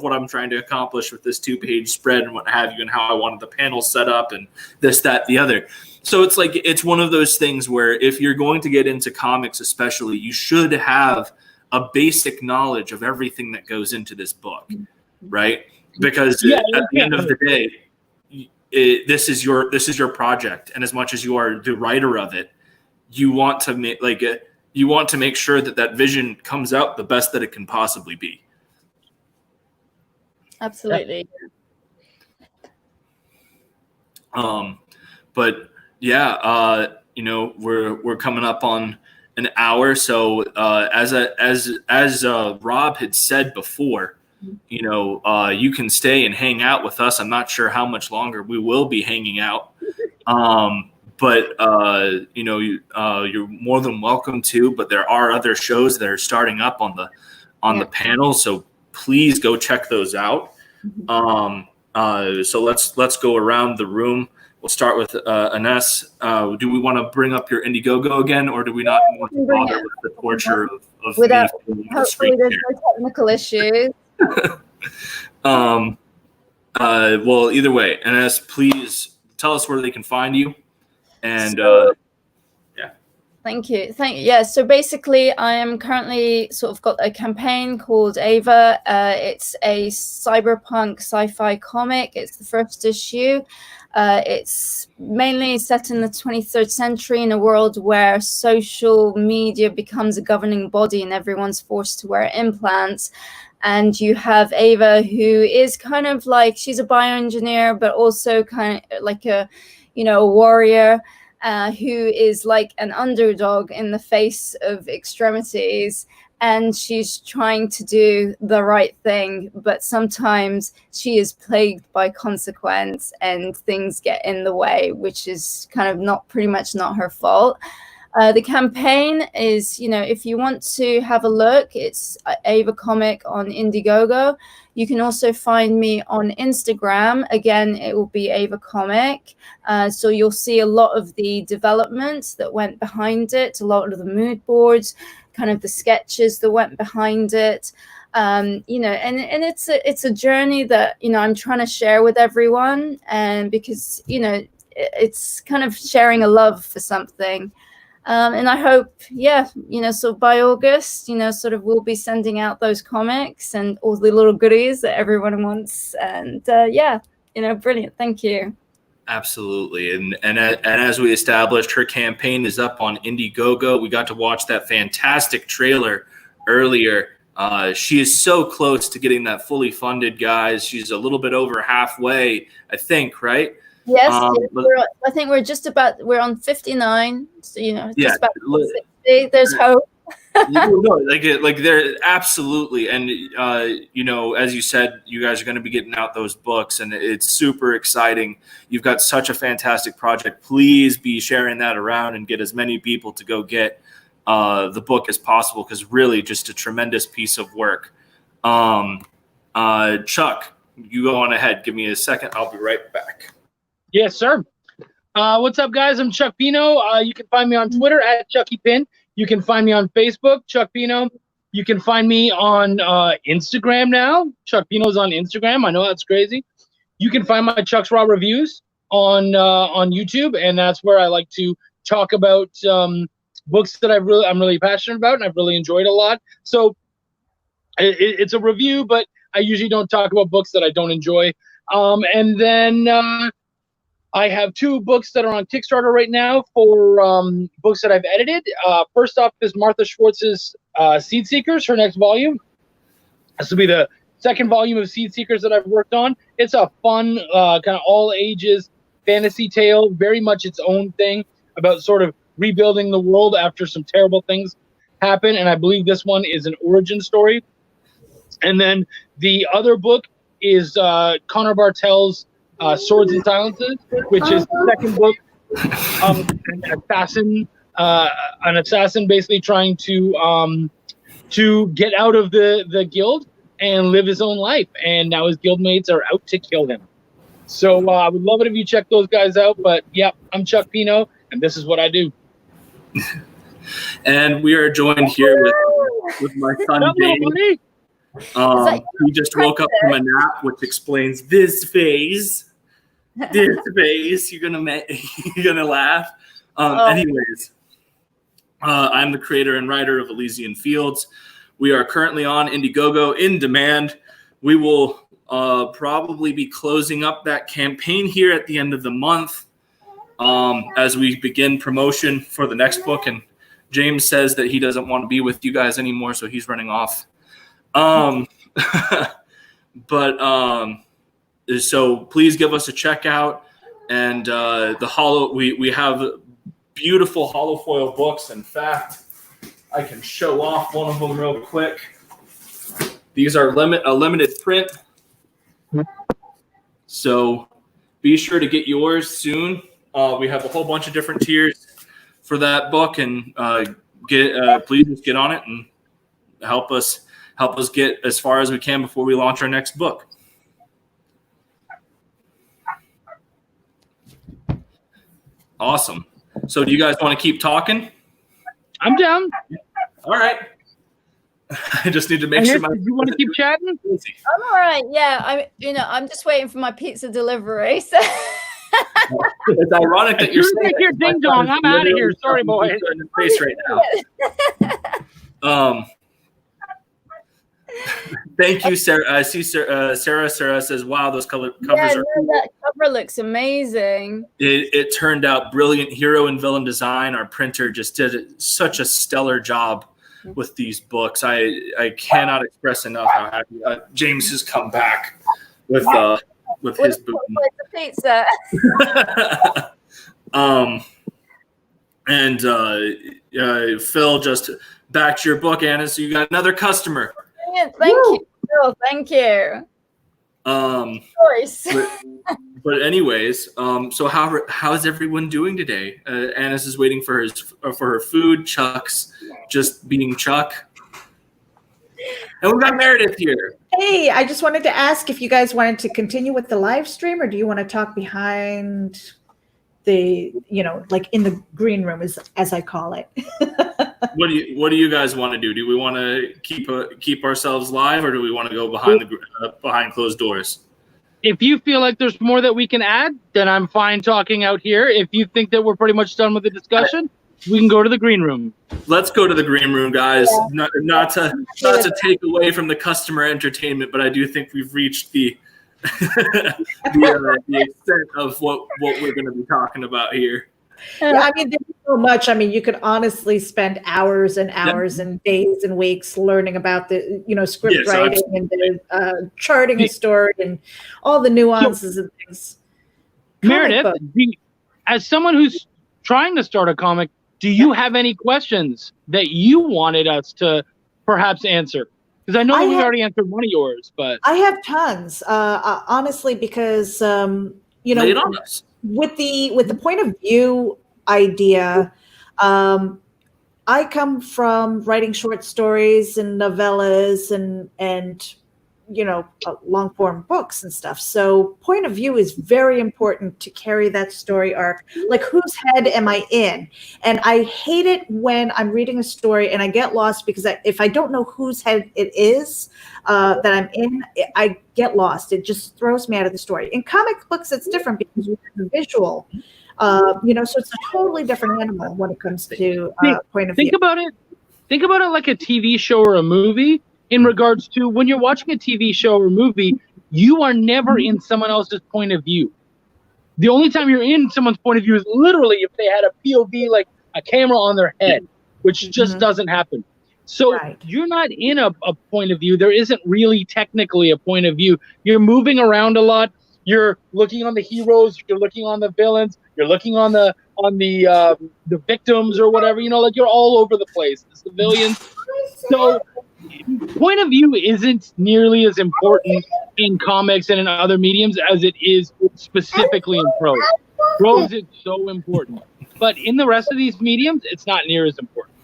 what I'm trying to accomplish with this 2-page spread and what have you, and how I wanted the panel set up and this, that, the other. So it's one of those things where if you're going to get into comics especially, you should have a basic knowledge of everything that goes into this book, right? Because at the end of the day, this is your project, and as much as you are the writer of it, you want to make sure that vision comes out the best that it can possibly be. Absolutely. But yeah, you know, we're coming up on an hour. So as Rob had said before, you know, you can stay and hang out with us. I'm not sure how much longer we will be hanging out. But you know, you're more than welcome to. But there are other shows that are starting up on the panel, so please go check those out. So let's go around the room. We'll start with Ines. Do we want to bring up your Indiegogo again, or do we not want to bother with the torture of without me hopefully there's no technical issues. Well, either way, Ines, please tell us where they can find you. And Thank you. Yeah, so basically I am currently sort of got a campaign called Ava. It's a cyberpunk sci-fi comic. It's the first issue. It's mainly set in the 23rd century in a world where social media becomes a governing body and everyone's forced to wear implants. And you have Ava, who is kind of like, she's a bioengineer, but also kind of like a, you know, a warrior. Who is like an underdog in the face of extremities, and she's trying to do the right thing, but sometimes she is plagued by consequence and things get in the way, which is kind of pretty much not her fault. The campaign is, you know, if you want to have a look, it's Ava Comic on Indiegogo. You can also find me on Instagram. Again, it will be Ava Comic. So you'll see a lot of the developments that went behind it, a lot of the mood boards, kind of the sketches that went behind it. You know, and it's a journey that, you know, I'm trying to share with everyone, and because, you know, it's kind of sharing a love for something. And I hope, yeah, you know, so by August, you know, sort of we'll be sending out those comics and all the little goodies that everyone wants. And yeah, you know, brilliant. Thank you. Absolutely. And as we established, her campaign is up on Indiegogo. We got to watch that fantastic trailer earlier. She is so close to getting that fully funded, guys. She's a little bit over halfway, I think, right? Yes, I think we're on 59. So, you know, just about 60. There's hope. like they're absolutely. And, you know, as you said, you guys are going to be getting out those books, and it's super exciting. You've got such a fantastic project. Please be sharing that around and get as many people to go get the book as possible, because really just a tremendous piece of work. Chuck, you go on ahead. Give me a second. I'll be right back. Yes, sir. What's up, guys? I'm Chuck Pino. You can find me on Twitter at ChuckyPin. You can find me on Facebook, Chuck Pino. You can find me on Instagram now. Chuck Pino's on Instagram. I know that's crazy. You can find my Chuck's Raw Reviews on YouTube, and that's where I like to talk about books that I'm really passionate about, and I've really enjoyed a lot. So it's a review, but I usually don't talk about books that I don't enjoy. And then I have 2 books that are on Kickstarter right now for books that I've edited. First off is Martha Schwartz's Seed Seekers, her next volume. This will be the second volume of Seed Seekers that I've worked on. It's a fun, kind of all ages fantasy tale, very much its own thing, about sort of rebuilding the world after some terrible things happen. And I believe this one is an origin story. And then the other book is Connor Bartel's Swords and Silences, which is the second book of an assassin basically trying to get out of the guild and live his own life. And now his guildmates are out to kill him. So I would love it if you check those guys out. But yeah, I'm Chuck Pino, and this is what I do. And we are joined here with my son, James. He just woke up from a nap, which explains this phase. You're gonna laugh. Anyways, I'm the creator and writer of Elysian Fields. We are currently on Indiegogo in demand. We will probably be closing up that campaign here at the end of the month as we begin promotion for the next book. And James says that he doesn't want to be with you guys anymore, so he's running off. So please give us a check out. And we have beautiful hollow foil books. In fact, I can show off one of them real quick. These are a limited print. So be sure to get yours soon. We have a whole bunch of different tiers for that book, and please just get on it and help us get as far as we can before we launch our next book. Awesome. So do you guys want to keep talking? I'm down. All right. I just need to make sure you want to keep chatting? I'm all right. Yeah, I'm just waiting for my pizza delivery. So. It's ironic that you're saying your ding dong. I'm out of here. Sorry, boy. In the face right now. Thank you, Sarah. I see Sarah says, "Wow, those covers are." That cover looks amazing. It turned out brilliant. Hero and villain design. Our printer just did such a stellar job with these books. I cannot express enough how happy James has come back with his book. The pizza. And Phil just backed your book, Anna. So you got another customer. Thank you, Phil. Thank you. But anyways, so how's everyone doing today? Annis is waiting for her food. Chuck's just being Chuck. And we've got Meredith here. Hey, I just wanted to ask if you guys wanted to continue with the live stream, or do you want to talk behind the, like in the green room, as I call it? What do you guys want to do? Do we want to keep ourselves live, or do we want to go behind closed doors? If you feel like there's more that we can add, then I'm fine talking out here. If you think that we're pretty much done with the discussion, we can go to the green room. Let's go to the green room, guys. Yeah. Not to take away from the customer entertainment, but I do think we've reached the extent of what we're going to be talking about here. Yeah, I mean, there's so much. I mean, you could honestly spend hours and hours and days and weeks learning about the, script writing and the charting a story and all the nuances and things. Meredith, as someone who's trying to start a comic, do you have any questions that you wanted us to perhaps answer? Because I know that we've already answered one of yours, but I have tons, honestly, because lay it on us. With the point of view idea, I come from writing short stories and novellas and long form books and stuff. So point of view is very important to carry that story arc. Like, whose head am I in? And I hate it when I'm reading a story and I get lost because if I don't know whose head it is that I'm in, I get lost. It just throws me out of the story. In comic books, it's different because we have a visual, so it's a totally different animal when it comes to point of view. Think about it like a TV show or a movie. In regards to when you're watching a TV show or movie, you are never in someone else's point of view. The only time you're in someone's point of view is literally if they had a POV, like a camera on their head, which just doesn't happen. So you're not in a point of view. There isn't really technically a point of view. You're moving around a lot. You're looking on the heroes. You're looking on the villains. You're looking on the victims or whatever. Like you're all over the place. The civilians. So point of view isn't nearly as important in comics and in other mediums as it is specifically in prose. Prose is so important. But in the rest of these mediums, it's not near as important.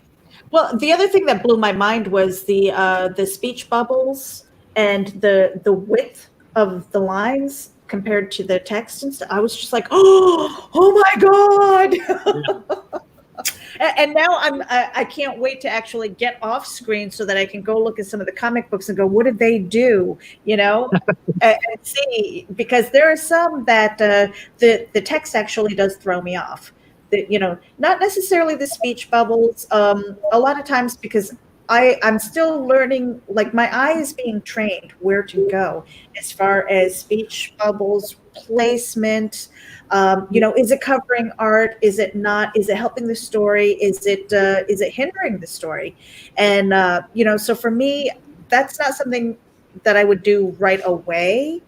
Well, the other thing that blew my mind was the speech bubbles and the width of the lines compared to the text and stuff. I was just like, oh my God. And now I can't wait to actually get off screen so that I can go look at some of the comic books and go, what did they do? And see, because there are some that the text actually does throw me off. Not necessarily the speech bubbles. A lot of times because I'm still learning, like my eye is being trained where to go as far as speech bubbles, placement. Is it covering art? Is it not? Is it helping the story? Is it hindering the story? And so for me, that's not something that I would do right away.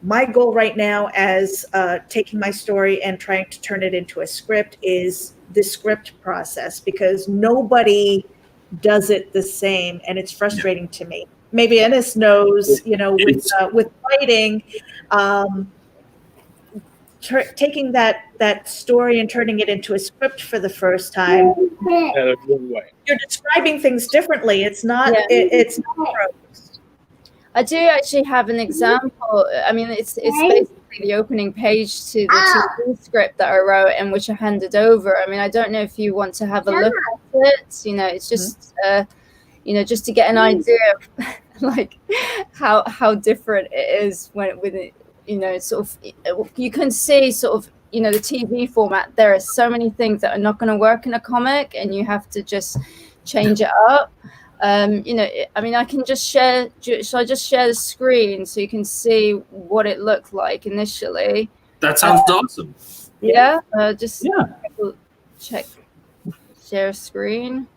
my goal right now as taking my story and trying to turn it into a script is the script process, because nobody does it the same, and it's frustrating to me. Maybe Ennis knows, with writing, taking that story and turning it into a script for the first time. You're describing things differently. It's not. Yeah. It's not prose. I do actually have an example. I mean, it's basically the opening page to the TV script that I wrote and which I handed over. I mean, I don't know if you want to have a look at it. It's just just to get an idea of like how different it is when sort of you can see sort of the TV format. There are so many things that are not going to work in a comic, and you have to just change it up. I mean, I can just share. Shall I just share the screen so you can see what it looked like initially? That sounds awesome. Yeah. Check share screen.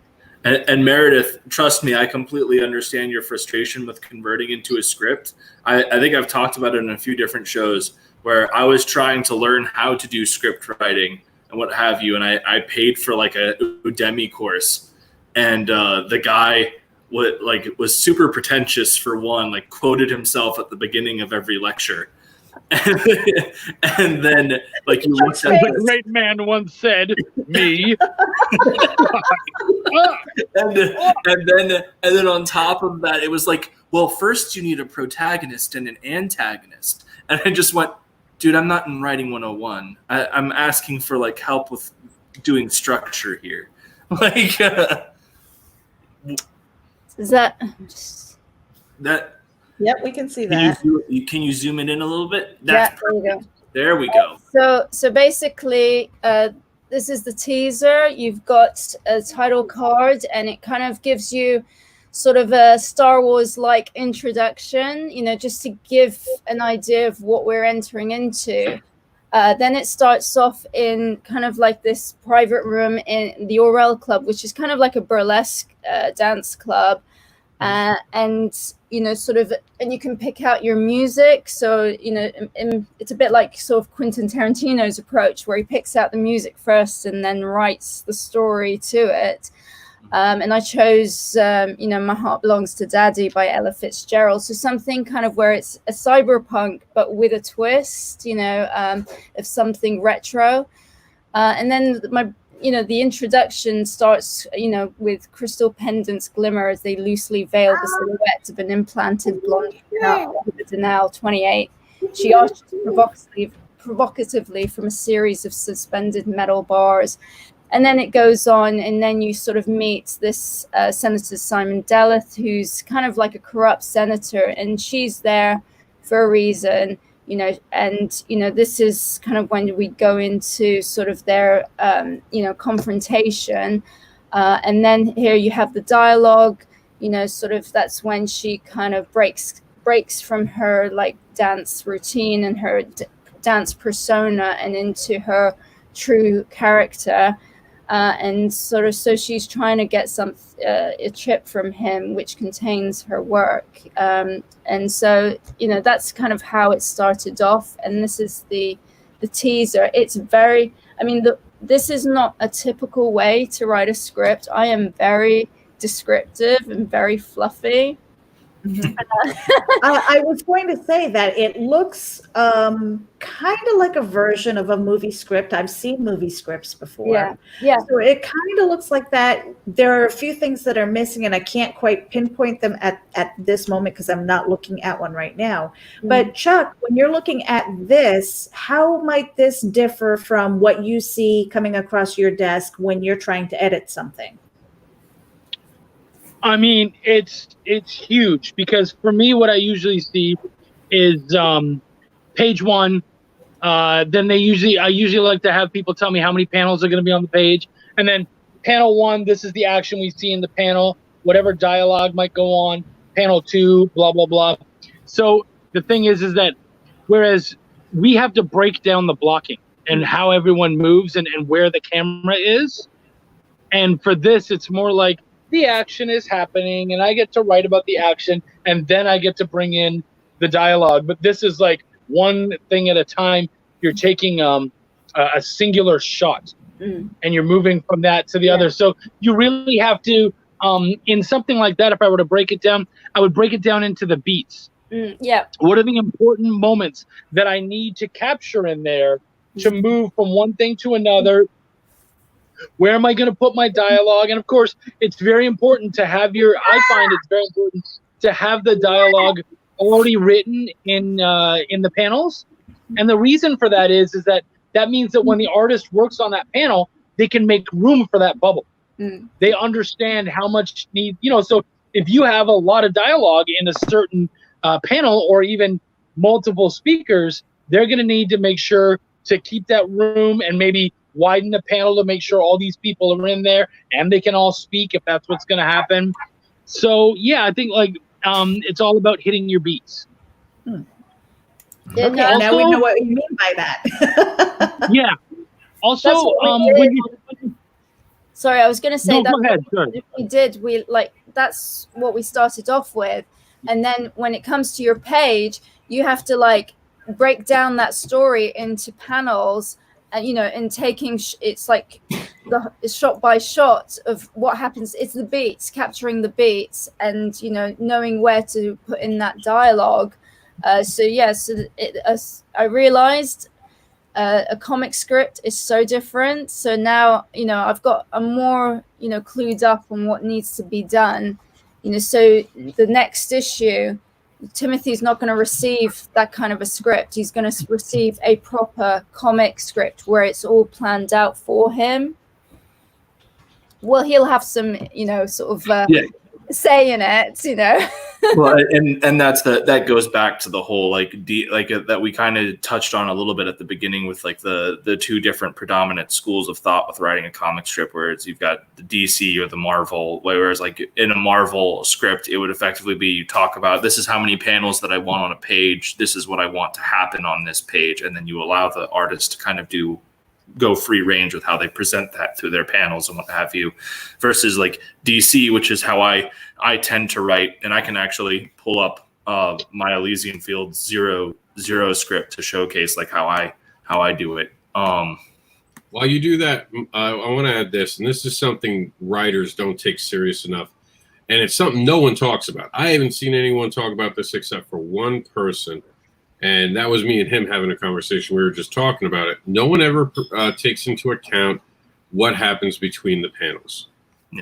And Meredith, trust me, I completely understand your frustration with converting into a script. I think I've talked about it in a few different shows where I was trying to learn how to do script writing and what have you, and I paid for like a Udemy course. And the guy was super pretentious for one, like quoted himself at the beginning of every lecture. And then like you looked at the great man once said, me. and then on top of that, it was like, well, first you need a protagonist and an antagonist. And I just went, dude, I'm not in writing 101. I'm asking for like help with doing structure here. Like is that that? Yep, we can see that. Can you zoom it in a little bit? That's there you go. There we go. So basically, this is the teaser. You've got a title card, and it kind of gives you sort of a Star Wars-like introduction, just to give an idea of what we're entering into. Then it starts off in kind of like this private room in the Orel Club, which is kind of like a burlesque dance club. And sort of, and you can pick out your music. So it's a bit like sort of Quentin Tarantino's approach, where he picks out the music first and then writes the story to it. And I chose My Heart Belongs to Daddy by Ella Fitzgerald, so something kind of where it's a cyberpunk but with a twist, of something retro. And then the introduction starts, with crystal pendants glimmer as they loosely veil the silhouette of an implanted blonde with Denelle, 28. She arches provocatively from a series of suspended metal bars. And then it goes on, and then you sort of meet this Senator Simon Deleth, who's kind of like a corrupt senator, and she's there for a reason. This is kind of when we go into sort of their, confrontation. And then here you have the dialogue, sort of that's when she kind of breaks from her like dance routine and her dance persona and into her true character. And sort of, so she's trying to get a chip from him, which contains her work. And so, that's kind of how it started off. And this is the teaser. It's very, this is not a typical way to write a script. I am very descriptive and very fluffy. Mm-hmm. I was going to say that it looks kind of like a version of a movie script. I've seen movie scripts before. Yeah. So it kind of looks like that. There are a few things that are missing, and I can't quite pinpoint them at this moment because I'm not looking at one right now. Mm-hmm. But Chuck, when you're looking at this, how might this differ from what you see coming across your desk when you're trying to edit something? I mean, it's huge, because for me, what I usually see is page one. Then I usually like to have people tell me how many panels are going to be on the page, and then panel one, this is the action we see in the panel. Whatever dialogue might go on. Panel two, blah blah blah. So the thing is that whereas we have to break down the blocking and how everyone moves and where the camera is, and for this, it's more like the action is happening and I get to write about the action and then I get to bring in the dialogue. But this is like one thing at a time. You're taking a singular shot, and you're moving from that to the other. So you really have to, in something like that, if I were to break it down, I would break it down into the beats. What are the important moments that I need to capture in there to move from one thing to another? Where am I going to put my dialogue? And of course, it's very important to have I find it's very important to have the dialogue already written in the panels. And the reason for that is that means that when the artist works on that panel, they can make room for that bubble. They understand how much so if you have a lot of dialogue in a certain panel, or even multiple speakers, they're going to need to make sure to keep that room and maybe widen the panel to make sure all these people are in there and they can all speak if that's what's going to happen. So yeah, I think it's all about hitting your beats. Okay, now we know what you mean by that. Yeah. Also, sorry, I was going to say go ahead. That's what we started off with. And then when it comes to your page, you have to break down that story into panels, and and taking it's like the shot by shot of what happens. It's the beats, capturing the beats, and knowing where to put in that dialogue. I realized a comic script is so different. So now I'm more clued up on what needs to be done. So the next issue, Timothy's not going to receive that kind of a script. He's going to receive a proper comic script where it's all planned out for him. Well, he'll have some, say in it, Well, and that goes back to the whole that we kind of touched on a little bit at the beginning with the two different predominant schools of thought with writing a comic strip, where you've got the DC or the Marvel, whereas in a Marvel script it would effectively be you talk about, this is how many panels that I want on a page, this is what I want to happen on this page, and then you allow the artist to kind of go free range with how they present that through their panels and what have you, versus DC, which is how I tend to write. And I can actually pull up my Elysian Field zero script to showcase how I do it. While you do that, I want to add this, and this is something writers don't take serious enough, and it's something no one talks about. I haven't seen anyone talk about this except for one person. And that was me and him having a conversation. We were just talking about it. No one ever takes into account what happens between the panels.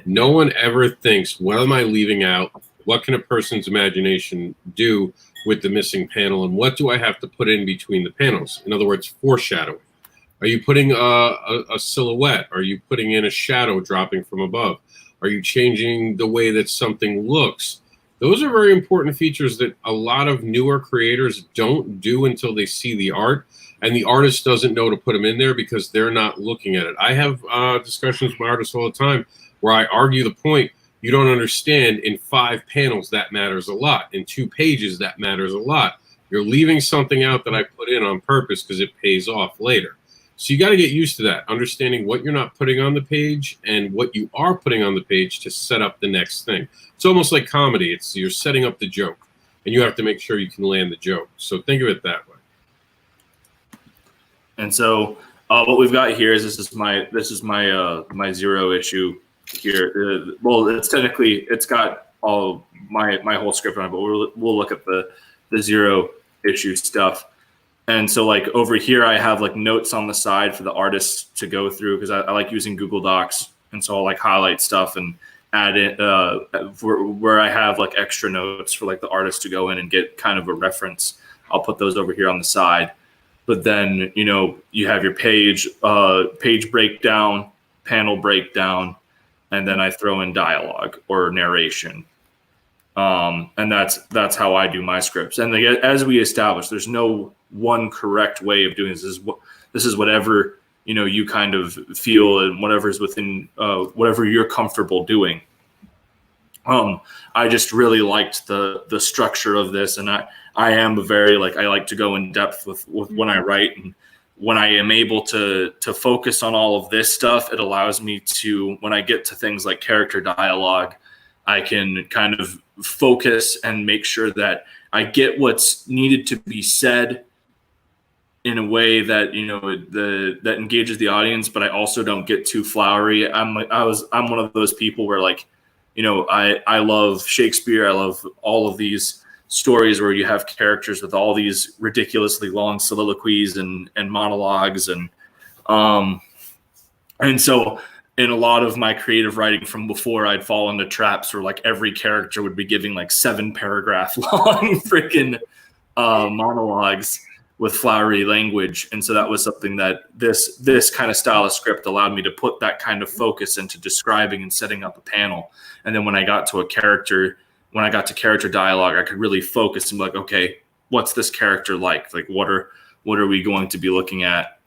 No one ever thinks, what am I leaving out? What can a person's imagination do with the missing panel? And what do I have to put in between the panels? In other words, foreshadowing. Are you putting a silhouette? Are you putting in a shadow dropping from above? Are you changing the way that something looks? Those are very important features that a lot of newer creators don't do until they see the art, and the artist doesn't know to put them in there because they're not looking at it. I have discussions with my artists all the time where I argue the point, you don't understand, in 5 panels that matters a lot. In 2 pages that matters a lot. You're leaving something out that I put in on purpose because it pays off later. So you got to get used to that, understanding what you're not putting on the page and what you are putting on the page to set up the next thing. It's almost like comedy. You're setting up the joke, and you have to make sure you can land the joke. So think of it that way. And so what we've got here is this is my zero issue here. Well, it's got all my whole script on it, but we'll look at the zero issue stuff. And so over here, I have notes on the side for the artists to go through, because I like using Google Docs. And so I'll highlight stuff and add it where I have extra notes for the artist to go in and get kind of a reference. I'll put those over here on the side. But then, you have your page breakdown, panel breakdown, and then I throw in dialogue or narration. And that's how I do my scripts. And as we established, there's no one correct way of doing this. This is whatever you kind of feel, and whatever's within whatever you're comfortable doing. I just really liked the structure of this, and I am I like to go in depth with when I write, and when I am able to focus on all of this stuff, it allows me to, when I get to things like character dialogue, I can kind of focus and make sure that I get what's needed to be said in a way that, you know, that engages the audience, but I also don't get too flowery. I'm one of those people where, like, you know, I love Shakespeare. I love all of these stories where you have characters with all these ridiculously long soliloquies and monologues, and so in a lot of my creative writing from before, I'd fall into traps where, like, every character would be giving like 7-paragraph long freaking monologues with flowery language. And so that was something that this kind of style of script allowed me to put that kind of focus into describing and setting up a panel. And then when I got to character dialogue, I could really focus and be like, okay, what's this character like? Like, what are we going to be looking at?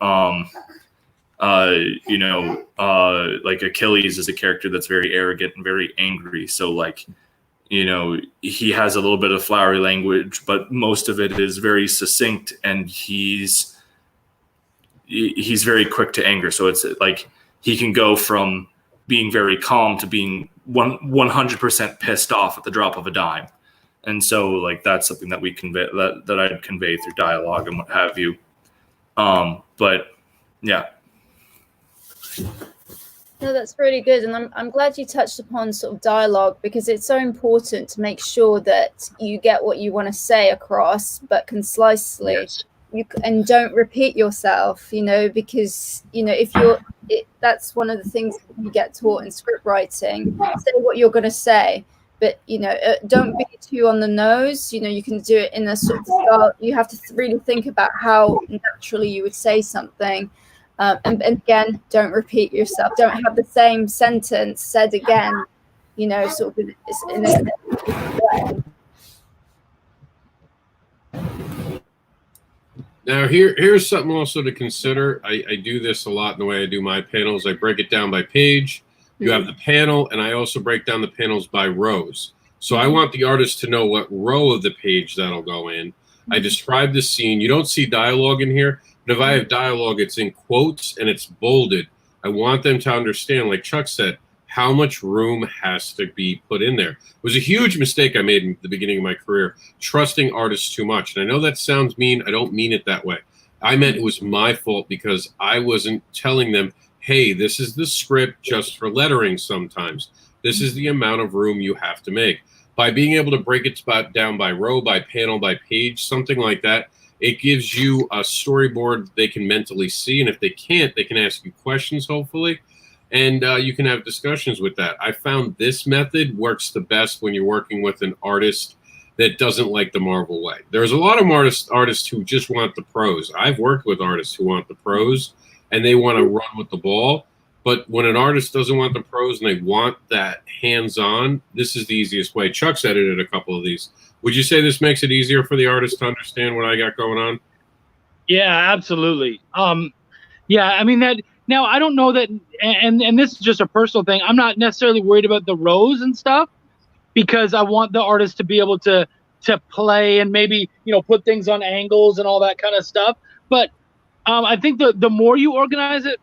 You know, like Achilles is a character that's very arrogant and very angry. So, like, you know, he has a little bit of flowery language, but most of it is very succinct, and he's very quick to anger. So it's like he can go from being very calm to being 100% pissed off at the drop of a dime. And so, like, that's something that we convey, that I'd convey through dialogue and what have you. But yeah. No, that's really good, and I'm glad you touched upon sort of dialogue, because it's so important to make sure that you get what you want to say across, but concisely. Yes. And don't repeat yourself, you know, because, you know, that's one of the things you get taught in script writing. Say what you're going to say, but, you know, don't be too on the nose. You know, you can do it in a sort of style. You have to really think about how naturally you would say something. And again, don't repeat yourself. Don't have the same sentence said again, you know, sort of in a way. Now, here's something also to consider. I do this a lot in the way I do my panels. I break it down by page. You have the panel, and I also break down the panels by rows. So I want the artist to know what row of the page that'll go in. I describe the scene. You don't see dialogue in here, but if I have dialogue, it's in quotes and it's bolded. I want them to understand, like Chuck said, how much room has to be put in there. It was a huge mistake I made in the beginning of my career, trusting artists too much. And I know that sounds mean. I don't mean it that way. I meant it was my fault because I wasn't telling them, hey, this is the script just for lettering sometimes. This is the amount of room you have to make. By being able to break it down by row, by panel, by page, something like that, it gives you a storyboard they can mentally see. And if they can't, they can ask you questions, hopefully. And you can have discussions with that. I found this method works the best when you're working with an artist that doesn't like the Marvel way. There's a lot of artists who just want the prose. I've worked with artists who want the prose and they want to run with the ball. But when an artist doesn't want the prose and they want that hands-on, this is the easiest way. Chuck's edited a couple of these. Would you say this makes it easier for the artist to understand what I got going on? Yeah, absolutely. Yeah, I mean that. Now, I don't know that, and this is just a personal thing. I'm not necessarily worried about the rows and stuff because I want the artist to be able to play and maybe, you know, put things on angles and all that kind of stuff. But I think the more you organize it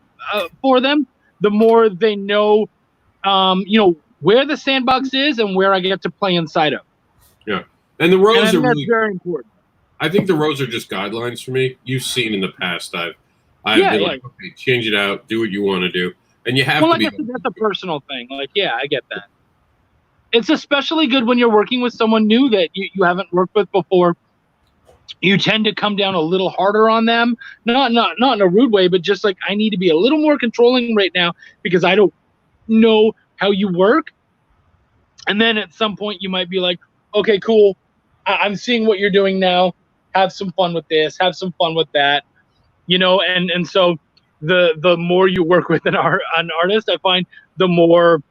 for them, the more they know, you know, where the sandbox is and where I get to play inside of. Yeah, and the rows are really very important. I think the rows are just guidelines for me. You've seen in the past, I've been like, okay, change it out, do what you want to do, and you have to be. That's a personal thing. Like, yeah, I get that. It's especially good when you're working with someone new that you haven't worked with before. You tend to come down a little harder on them, not in a rude way, but just like, I need to be a little more controlling right now because I don't know how you work. And then at some point you might be like, okay, cool. I'm seeing what you're doing now. Have some fun with this. Have some fun with that. You know, and so the more you work with an artist, I find the more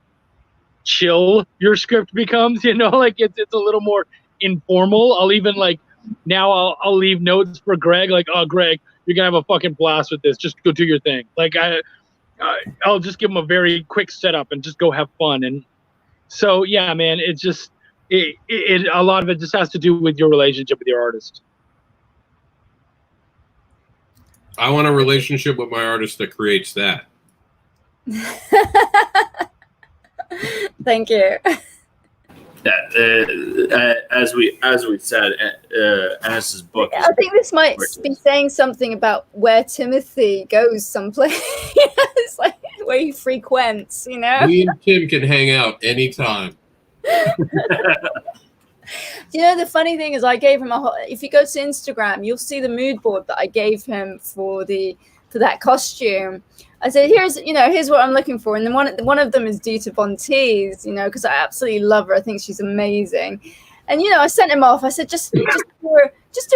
chill your script becomes. You know, like it's a little more informal. I'll even like now I'll leave notes for Greg, like, oh, Greg, you're gonna have a fucking blast with this. Just go do your thing. Like I'll just give him a very quick setup and just go have fun. And so yeah, man, it's just it a lot of it just has to do with your relationship with your artist. I want a relationship with my artist that creates that. Thank you. as we said, Ennis's book. I think this might be saying something about where Timothy goes someplace. It's like where he frequents, you know. Me and Tim can hang out anytime. You know, the funny thing is, I gave him if you go to Instagram, you'll see the mood board that I gave him for that costume. I said, here's what I'm looking for. And then one of them is Dita Von Teese, you know, because I absolutely love her. I think she's amazing. And, you know, I sent him off. I said, just do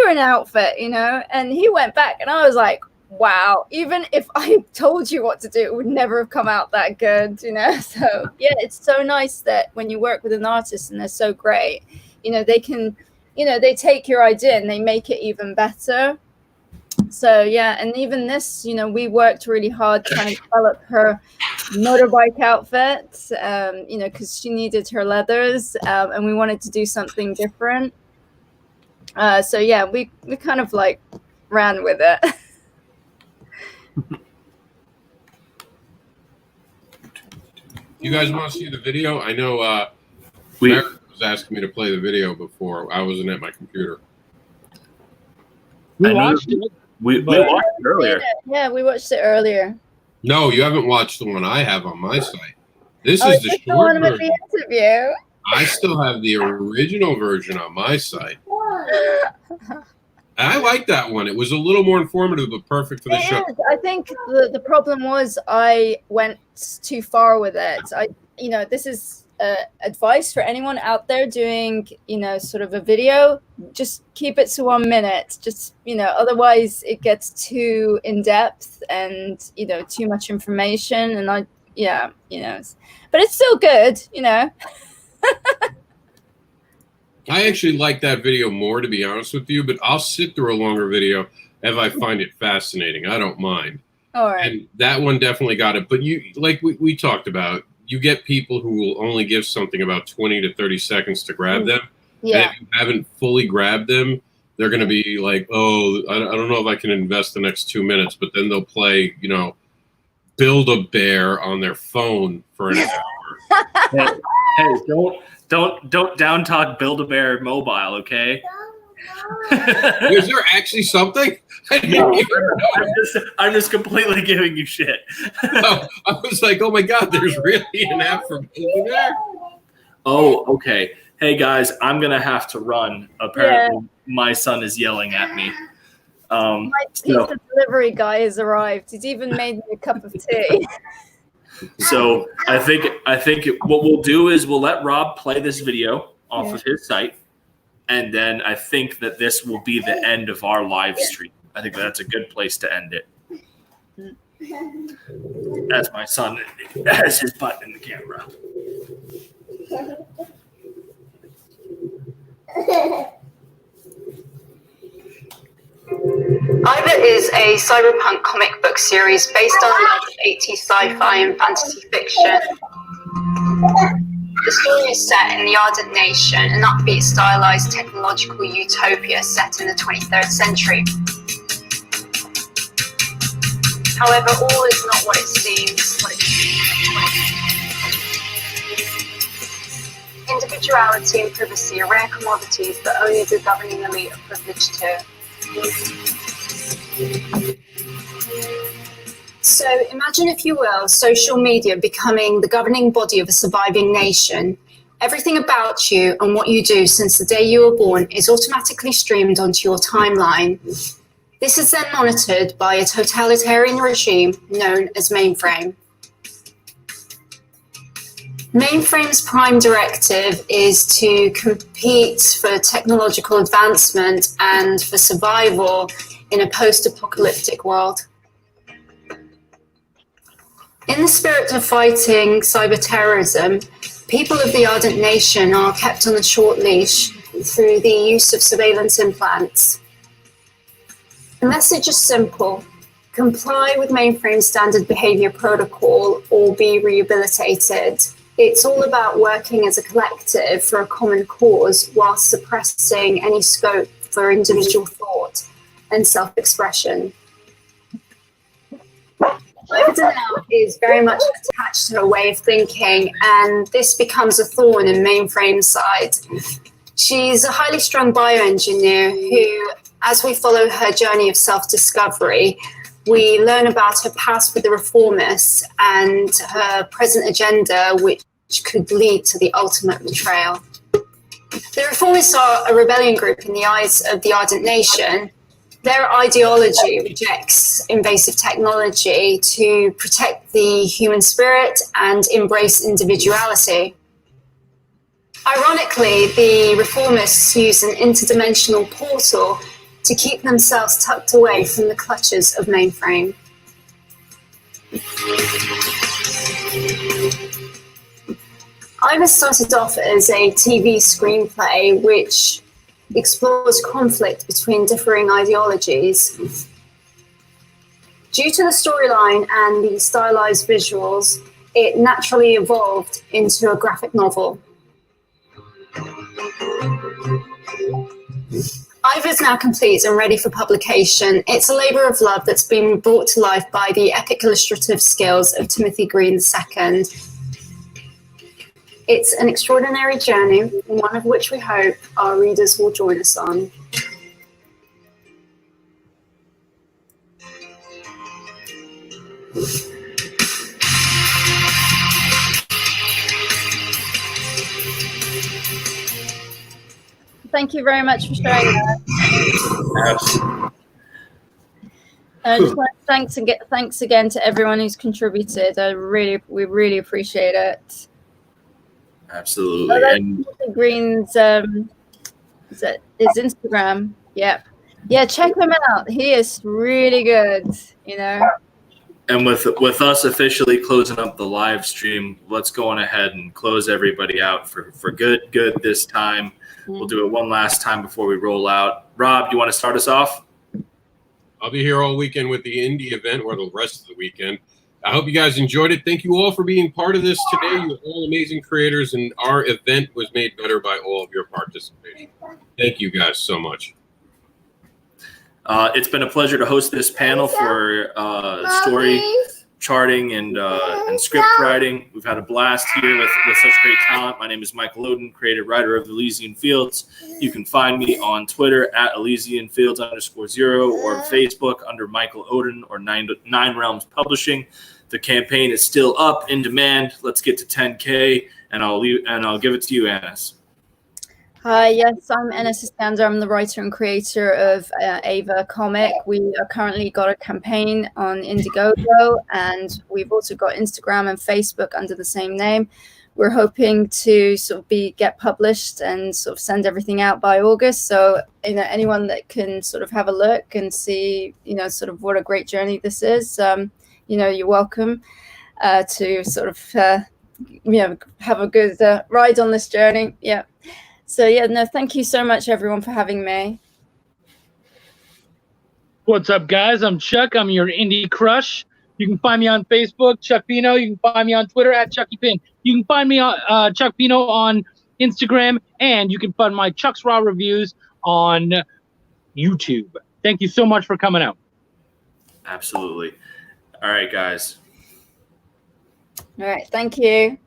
an outfit, you know. And he went back and I was like, wow, even if I told you what to do, it would never have come out that good, you know. So, yeah, it's so nice that when you work with an artist and they're so great, you know, they can, you know, they take your idea and they make it even better. So, yeah, and even this, you know, we worked really hard trying to develop her motorbike outfit, you know, because she needed her leathers and we wanted to do something different. So, yeah, we kind of like ran with it. You guys want to see the video? I know We Eric was asking me to play the video before. I wasn't at my computer. We I know watched it. we watched it earlier. Yeah, we watched it earlier. No, you haven't watched the one I have on my site. This Oh, is the the short one with version. the interview. I still have the original version on my site. I like that one. It was a little more informative, but perfect for the show. It is. I think the problem was I went too far with it. You know, this is advice for anyone out there doing, you know, sort of a video. Just keep it to 1 minute. Just, you know, otherwise it gets too in depth and, you know, too much information. And you know, but it's still good, you know. I actually like that video more, to be honest with you, but I'll sit through a longer video if I find it fascinating. I don't mind. All right. And that one definitely got it. But you, like we talked about, you get people who will only give something about 20 to 30 seconds to grab them. Yeah. And if you haven't fully grabbed them, they're going to be like, oh, I don't know if I can invest the next 2 minutes. But then they'll play, you know, Build-A-Bear on their phone for an hour. Hey, don't down talk Build-A-Bear mobile, okay? Is there actually something? I'm just completely giving you shit. I was like, oh my God, there's really an app for Build-A-Bear? Oh, okay. Hey guys, I'm gonna have to run. Apparently, my son is yelling at me. My pizza delivery guy has arrived. He's even made me a cup of tea. So I think what we'll do is we'll let Rob play this video off of his site, and then I think that this will be the end of our live stream. I think that's a good place to end it. As my son has his butt in the camera. Ida is a cyberpunk comic book series based on 80s sci-fi and fantasy fiction. The story is set in the Ardent Nation, an upbeat, stylized technological utopia set in the 23rd century. However, all is not what it seems. Individuality and privacy are rare commodities that only the governing elite are privileged to. So imagine, if you will, social media becoming the governing body of a surviving nation. Everything about you and what you do since the day you were born is automatically streamed onto your timeline. This is then monitored by a totalitarian regime known as Mainframe. Mainframe's prime directive is to compete for technological advancement and for survival in a post-apocalyptic world. In the spirit of fighting cyber terrorism, people of the Ardent Nation are kept on a short leash through the use of surveillance implants. The message is simple: comply with Mainframe's standard behavior protocol or be rehabilitated. It's all about working as a collective for a common cause whilst suppressing any scope for individual thought and self-expression. Oden now is very much attached to her way of thinking, and this becomes a thorn in Mainframe's side. She's a highly strung bioengineer who, as we follow her journey of self-discovery, we learn about her past with the reformists and her present agenda, which could lead to the ultimate betrayal. The reformists are a rebellion group in the eyes of the Ardent Nation. Their ideology rejects invasive technology to protect the human spirit and embrace individuality. Ironically, the reformists use an interdimensional portal to keep themselves tucked away from the clutches of Mainframe. Iva started off as a TV screenplay which explores conflict between differing ideologies. Due to the storyline and the stylized visuals, it naturally evolved into a graphic novel. Iva is now complete and ready for publication. It's a labour of love that's been brought to life by the epic illustrative skills of Timothy Green II. It's an extraordinary journey, one of which we hope our readers will join us on. Thank you very much for sharing that. I just want to thanks again to everyone who's contributed. We really appreciate it. Absolutely. And Green's is Instagram. Yeah, check him out. He is really good. And with us officially closing up the live stream, let's go on ahead and close everybody out for good this time. We'll do it one last time before we roll out. Rob, you want to start us off? I'll be here all weekend with the indie event, or the rest of the weekend. I hope you guys enjoyed it. Thank you all for being part of this today. You're all amazing creators, and our event was made better by all of your participation. Thank you guys so much. It's been a pleasure to host this panel for story charting and script writing. We've had a blast here with such great talent. My name is Michael Oden, creative writer of Elysian Fields. You can find me on Twitter at ElysianFields_0 or Facebook under Michael Oden or Nine Realms Publishing. The campaign is still up, in demand. Let's get to 10K, and I'll give it to you, Anis. Hi, yes, I'm Enes Iskander. I'm the writer and creator of Ava comic. We are currently got a campaign on Indiegogo, and we've also got Instagram and Facebook under the same name. We're hoping to sort of get published and sort of send everything out by August. So, anyone that can sort of have a look and see, sort of what a great journey this is, you're welcome to sort of, have a good ride on this journey. Yeah. So, thank you so much, everyone, for having me. What's up, guys? I'm Chuck. I'm your indie crush. You can find me on Facebook, Chuck Pino. You can find me on Twitter at Chucky Pin. You can find me on Chuck Pino on Instagram, and you can find my Chuck's Raw reviews on YouTube. Thank you so much for coming out. Absolutely. All right, guys. All right. Thank you.